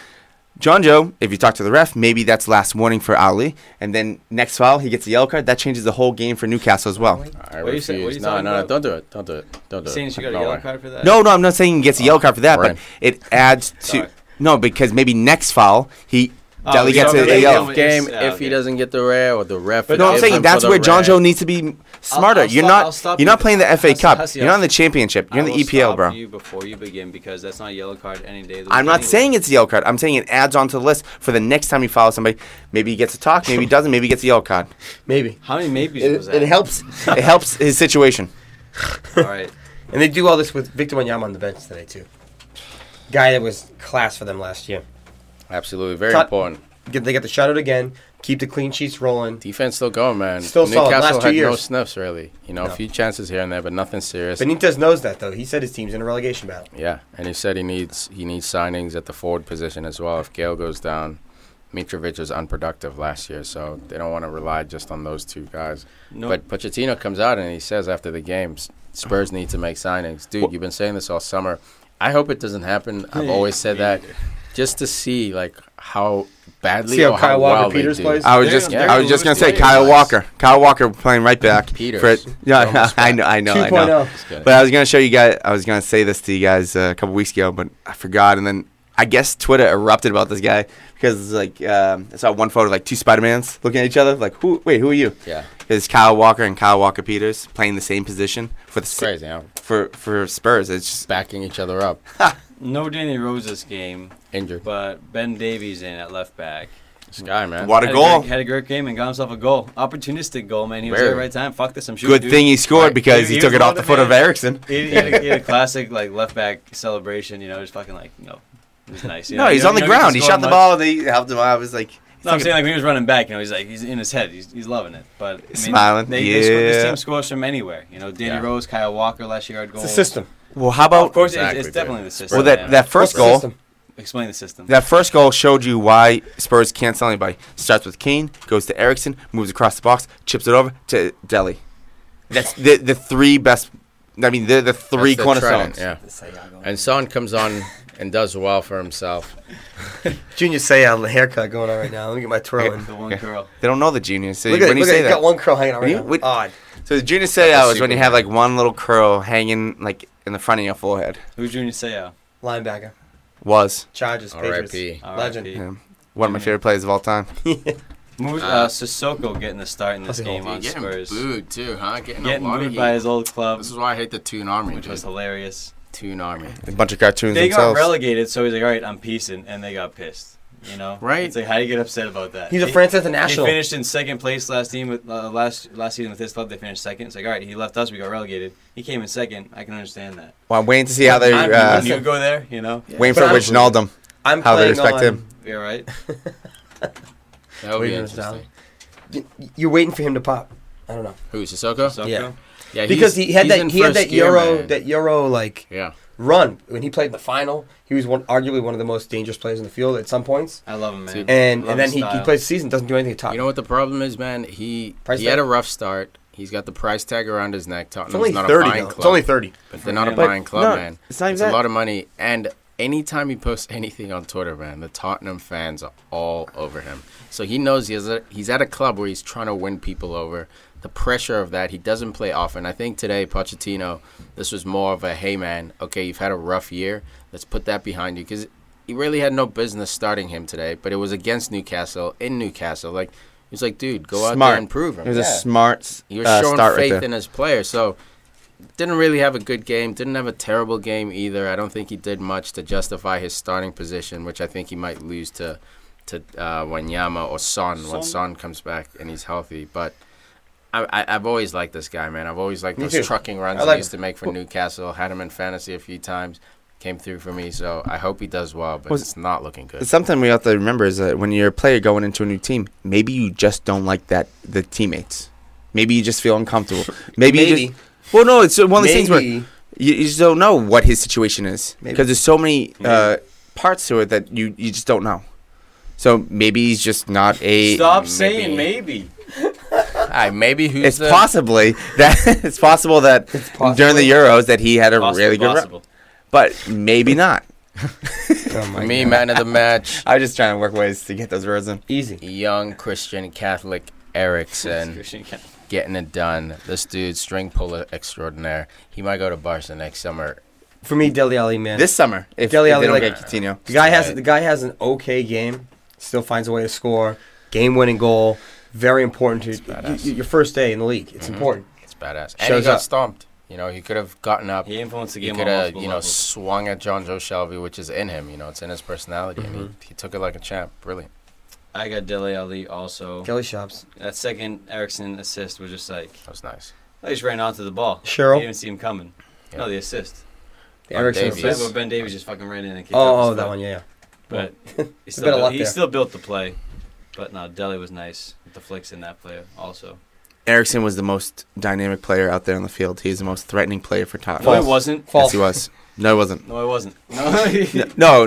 John Joe, if you talk to the ref, maybe that's last warning for Ali, and then next foul, he gets a yellow card. That changes the whole game for Newcastle as well. I refuse. No, don't do it. Don't do it. Saying she got a yellow card for that? No, I'm not saying he gets a yellow card for that, but it adds to... No, because maybe next foul, Dele gets a yellow game if he doesn't get the red or the ref. But no, I'm saying that's where John Joe needs to be smarter. You're not playing the FA Cup. You're not in the championship. You're in the EPL, bro. You before you begin because that's not a yellow card any day. I'm not saying it's a yellow card. I'm saying it adds onto the list for the next time you follow somebody. Maybe he gets a talk. Maybe he doesn't. Maybe he gets a yellow card. Maybe. How many maybes was that? It helps. It helps his situation. All right. And they do all this with Victor Wanyama on the bench today too. Guy that was class for them last year. Absolutely, very important. They get the shutout again. Keep the clean sheets rolling. Defense still going, man. Still solid. Newcastle Last 2 had years. no sniffs, really. A few chances here and there, but nothing serious. Benitez knows that, though. He said his team's in a relegation battle. Yeah, and he said he needs signings at the forward position as well. If Gale goes down, Mitrovic was unproductive last year, so they don't want to rely just on those 2 guys. But Pochettino comes out and he says after the game, Spurs need to make signings. Dude, you've been saying this all summer. I hope it doesn't happen. I've always said that just to see, how badly see how or Kyle how Walker well Peters they do. plays. I was just gonna say Kyle Walker playing right back. Peters. I know. 2.0. But I was gonna show you guys. I was gonna say this to you guys a couple weeks ago, but I forgot. And then I guess Twitter erupted about this guy because I saw one photo of 2 Spider-Mans looking at each other who are you? Yeah. It's Kyle Walker and Kyle Walker Peters playing the same position for the crazy, huh? for Spurs. It's just backing each other up. No Danny Rose this game. Injured. But Ben Davies in at left back. This guy, man. What a goal. Had a great game and got himself a goal. Opportunistic goal, man. He was at the right time. Fuck this, I'm shooting. Good thing he scored because he took it off the foot of Eriksson. He had a classic left back celebration, just fucking it was nice. No, he's on the ground. He shot the ball. They helped him out. I was like... No, I'm saying when he was running back, he's in his head. He's loving it. But smiling. This team scores from anywhere. Danny Rose, Kyle Walker last year had goals. It's the system. Well, how about... Of course, it's definitely the system. Well, that first goal... Explain the system. That first goal showed you why Spurs can't sell anybody. Starts with Kane, goes to Eriksson, moves across the box, chips it over to Dele. That's the 3 best... I mean, they're the 3 cornerstones. Yeah. And Son comes on and does well for himself. Junior Seau haircut going on right now. Let me get my twirl in. The one curl. They don't know the junior. So look at it. Got one curl hanging out right now. Odd. So the Junior Seau is when you have one little curl hanging in the front of your forehead. Who's Junior Seau? Linebacker. Was. Chargers. R.I.P. Legend. Yeah. One of my favorite players of all time. Sissoko getting the start in this game on Spurs. Getting booed too, huh? Getting booed by his old club. This is why I hate the Toon Army, which was hilarious. Toon Army. A bunch of cartoons They themselves. got relegated, so he's like, all right, I'm peacing, and they got pissed. Right? It's how do you get upset about that? He's a France international. He finished in second place last season with his club. They finished second. It's like, all right, he left us, we got relegated. He came in second. I can understand that. Well, I'm waiting to see how they... you go there, Waiting for Wijnaldum. how they respect him. Yeah, right. That would be interesting. You're waiting for him to pop. I don't know. Who, Sissoko? Yeah. Yeah, because he had that Euro run when he played in the final. He was arguably one of the most dangerous players in the field at some points. I love him, man. And then he plays the season, doesn't do anything at top. You know what the problem is, man? He had a rough start. He's got the price tag around his neck. Tottenham's not 30, a buying club. It's only 30. But they're not a buying club, man. It's not a lot of money. And anytime he posts anything on Twitter, man, the Tottenham fans are all over him. So he knows he's at a club where he's trying to win people over. The pressure of that, he doesn't play often. I think today, Pochettino, this was more of a, hey, man, okay, you've had a rough year. Let's put that behind you. Because he really had no business starting him today. But it was against Newcastle, in Newcastle. Like, he was like, dude, go out there and prove him. It was a smart He was showing faith in his player. So, didn't really have a good game. Didn't have a terrible game either. I don't think he did much to justify his starting position, which I think he might lose to Wanyama or Son when Son comes back and he's healthy. But I've always liked this guy, man. I've always liked those trucking runs he used to make for Newcastle. Had him in fantasy a few times. Came through for me, so I hope he does well, but it's not looking good. Something we have to remember is that when you're a player going into a new team, maybe you just don't like the teammates. Maybe you just feel uncomfortable. Maybe. Well, no, it's one of these things where you just don't know what his situation is. Because there's so many parts to it that you just don't know. So maybe he's just not a... Stop saying maybe. Maybe who's it's possible that during the Euros that he had a really good run. But maybe not. Me, man of the match. I'm just trying to work ways to get those words in. Easy. Young Christian Catholic Eriksen getting it done. This dude, string puller extraordinaire. He might go to Barca next summer. For me, Dele Alli, man. This summer, if they don't get Coutinho. The guy has an okay game. Still finds a way to score. Game-winning goal. Very important to your first day in the league. It's important. It's badass. And he got stomped. You know, he could have gotten up. He influenced the game. He could have, swung at John Joe Shelby, which is in him. You know, it's in his personality, and he took it like a champ. Brilliant. I got Dele Alli also. Kelly Shops. That second Eriksen assist was just like... That was nice. I just ran onto the ball. Cheryl. You didn't even see him coming. Yeah. No, the assist. The Eriksen assist. Where Ben Davies just fucking ran in and kicked out that one, yeah. But he still built the play. But no, Dele was nice with the flicks in that play also. Eriksen was the most dynamic player out there on the field. He's the most threatening player for Tottenham. No, he wasn't. Yes, he was. No, he wasn't. No, he wasn't. No.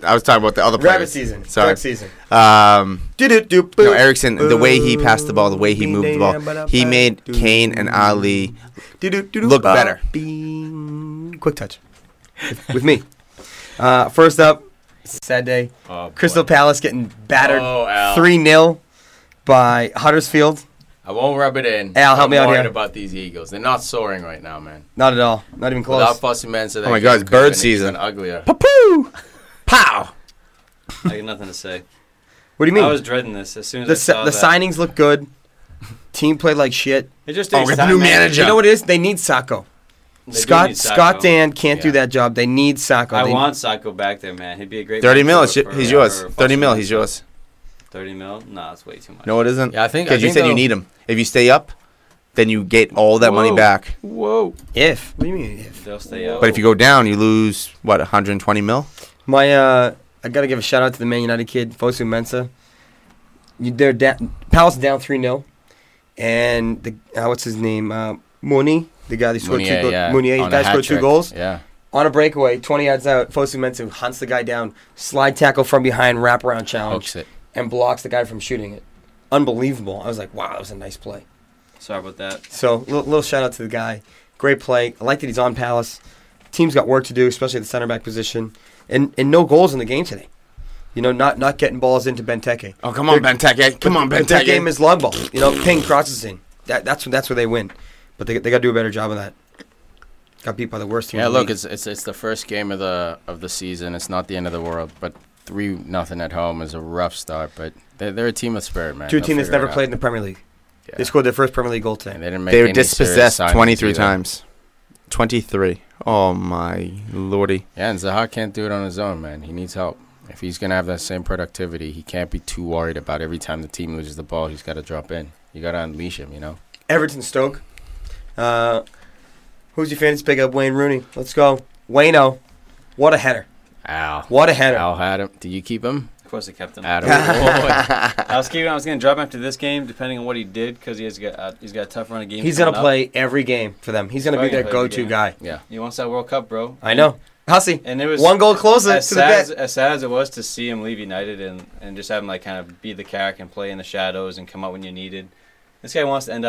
I was talking about the other players. Rabbit season. Sorry. Dark season. Eriksen, the way he passed the ball, the way he moved the ball, he made Kane and Ali look better. Quick touch. With me. First up, sad day. Crystal Palace getting battered 3-0 by Huddersfield. I won't rub it in. Al, help me out here. I'm worried about these Eagles. They're not soaring right now, man. Not at all. Not even close. Without Fussy Man, so oh my God, it's bird season. Uglier. Poo! Pow! I got nothing to say. What do you mean? I was dreading this as soon as I saw the signings look good. Team played like shit. It just takes time, new manager. You know what it is? They need Sacco. Scott Dan can't do that job. They need Sacco. I want Sacco back there, man. He'd be a great 30 mil, he's yours. 30 mil, he's yours. 30 mil? No, that's way too much. No, it isn't. Yeah, I think because you said you need him. If you stay up, then you get all that money back. Whoa. If. What do you mean if? They'll stay up. But if you go down, you lose, 120 mil? I got to give a shout-out to the Man United kid, Fosu Mensah. Palace down 3-0. And, what's his name? Mooney, the guy that scored 2 goals. Mounier, the guy scored 2 goals. Yeah. On a breakaway, 20 yards out, Fosu Mensah hunts the guy down, slide tackle from behind, wraparound challenge. Hooks it. And blocks the guy from shooting it. Unbelievable. I was like, wow, that was a nice play. Sorry about that. So, little shout-out to the guy. Great play. I like that he's on Palace. Team's got work to do, especially at the center back position. And no goals in the game today. You know, not getting balls into Benteke. Oh, come on, Benteke. Come on, Benteke. That game is log ball. You know, ping crosses in. That's where they win. But they got to do a better job of that. Got beat by the worst team. Yeah, look, it's the first game of the season. It's not the end of the world, but 3-0 at home is a rough start. But they're a team of spirit, man. To a team that's never played in the Premier League. Yeah. They scored their first Premier League goal today. They were dispossessed 23 times. 23. Oh my lordy. Yeah, and Zaha can't do it on his own, man. He needs help. If he's gonna have that same productivity, he can't be too worried about every time the team loses the ball. He's got to drop in. You got to unleash him, you know. Everton Stoke. Who's your fantasy pick up? Wayne Rooney. Let's go. Wayno. What a header. Al. What a header. Al had him. Did you keep him? Of course I kept him. Adam. I was going to drop him after this game, depending on what he did, because he's got a tough run of games. He's going to play every game for them. He's going to be their go-to guy. Yeah. He wants that World Cup, bro. I know. Hussey. And it was one goal closer to the bet. As sad as it was to see him leave United and just have him like kind of be the character and play in the shadows and come out when you needed. This guy wants to end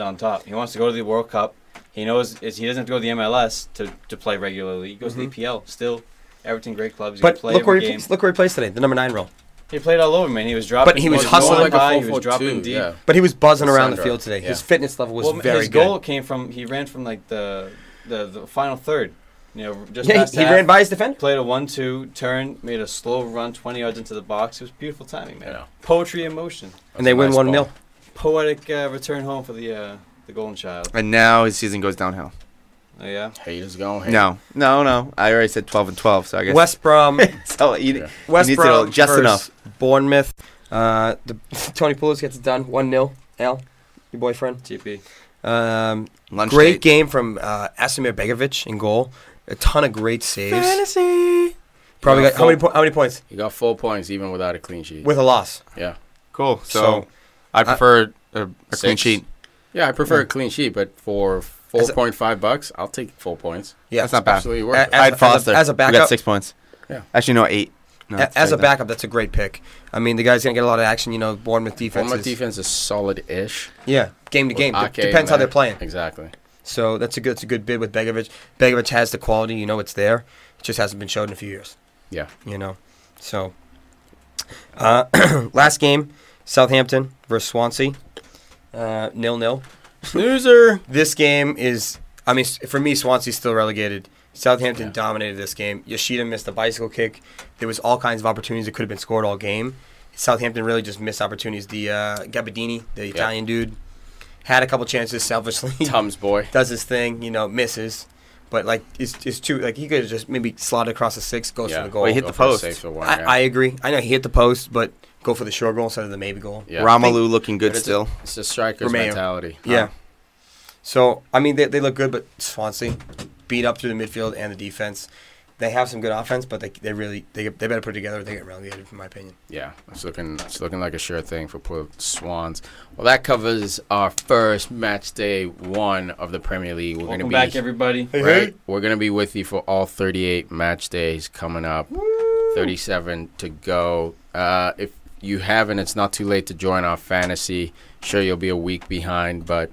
on top. He wants to go to the World Cup. He knows he doesn't have to go to the MLS to play regularly. He goes to the EPL. Still, Everton, great clubs. But look where he plays today. The number 9 role. He played all over, man. He was dropping. But he was hustling like high. a He was dropping deep. Yeah. But he was buzzing around the field today. Yeah. His fitness level was very good. His goal came from he ran from like the final third. You know, just past he ran by his defender. Played a 1-2 turn, made a slow run 20 yards into the box. It was beautiful timing, man. Yeah. Poetry in motion. And they win 1-0. Poetic return home for the golden child. And now his season goes downhill. Oh yeah. Haters going. Hate. No. I already said 12-12, so I guess West Brom. so you West need Brom to just enough. Bournemouth. Tony Poulos gets it done. 1-0. Al, your boyfriend. TP. Great game from Asimir Begovic in goal. A ton of great saves. Fantasy. Probably got how many points? He got 4 points even without a clean sheet. With a loss. Yeah. Cool. So I prefer a clean sheet. Yeah, I prefer a clean sheet, but for $4.5, I'll take 4 points. Yeah, that's not bad. Absolutely worth it. I'd Foster. As a backup, we got 6 points. Yeah. Actually, no, 8. No, as a backup, that's a great pick. I mean, the guy's gonna get a lot of action. You know, Bournemouth defense is solid-ish. Yeah, game to game. Ake, Depends how they're playing. Exactly. So that's a good bid with Begovic. Begovic has the quality. You know, it's there. It just hasn't been showed in a few years. Yeah. You know, so last game, Southampton versus Swansea, 0-0. Snoozer. This game is, I mean, for me, Swansea's still relegated. Southampton dominated this game. Yoshida missed a bicycle kick. There was all kinds of opportunities that could have been scored all game. Southampton really just missed opportunities. The Gabbiadini, the Italian dude, had a couple chances selfishly. Tums boy does his thing, you know, misses, but like it's too like he could have just maybe slotted across the 6, goes for the goal. Well, he hit the post. I agree. I know he hit the post, but go for the short goal instead of the maybe goal. Yeah. Romelu looking good still. It's the striker's mentality. Yeah. So I mean they look good, but Swansea beat up through the midfield and the defense. They have some good offense, but they better put it together or they get relegated, in my opinion. Yeah, it's looking like a sure thing for poor Swans. Well, that covers our first match day 1 of the Premier League. Welcome back, everybody. Right, we're gonna be with you for all 38 match days coming up. Woo! 37 to go. If you haven't, it's not too late to join our fantasy. Sure, you'll be a week behind, but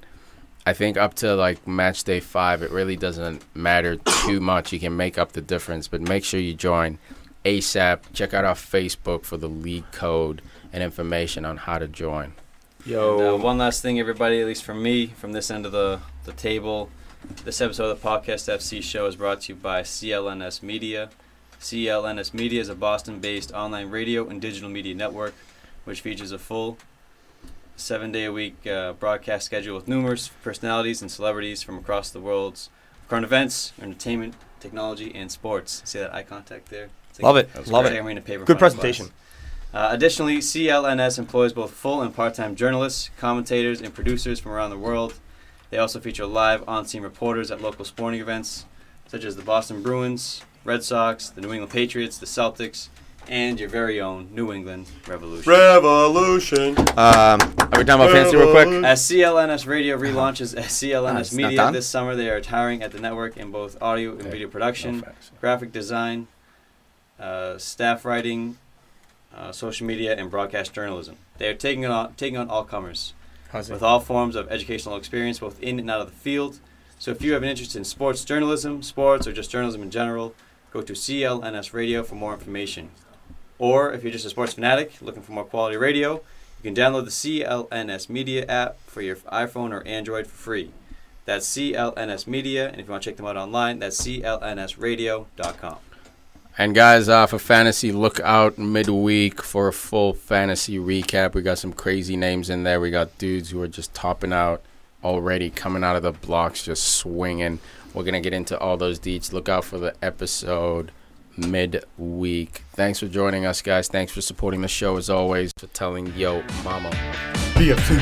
I think up to like match day 5, it really doesn't matter too much. You can make up the difference, but make sure you join ASAP. Check out our Facebook for the league code and information on how to join. Yo. And, one last thing, everybody, at least from me, from this end of the table, this episode of the Podcast FC show is brought to you by CLNS Media. CLNS Media is a Boston-based online radio and digital media network, which features a full 7-day-a-week broadcast schedule with numerous personalities and celebrities from across the world's current events, entertainment, technology, and sports. See that eye contact there? Love it. Good presentation. Additionally, CLNS employs both full and part-time journalists, commentators, and producers from around the world. They also feature live on-scene reporters at local sporting events, such as the Boston Bruins, Red Sox, the New England Patriots, the Celtics, and your very own New England Revolution. Are we talking about fantasy real quick? As CLNS Radio relaunches as CLNS Media this summer, they are hiring at the network in both audio and video production, graphic design, staff writing, social media, and broadcast journalism. They are taking on all comers with all forms of educational experience, both in and out of the field. So if you have an interest in sports journalism, sports, or just journalism in general, go to CLNS Radio for more information. Or if you're just a sports fanatic looking for more quality radio, you can download the CLNS Media app for your iPhone or Android for free. That's CLNS Media, and if you want to check them out online, that's clnsradio.com. And guys, for fantasy, look out midweek for a full fantasy recap. We got some crazy names in there. We got dudes who are just topping out already, coming out of the blocks, just swinging. We're going to get into all those deets. Look out for the episode midweek. Thanks for joining us, guys. Thanks for supporting the show, as always, for telling yo mama. BFC.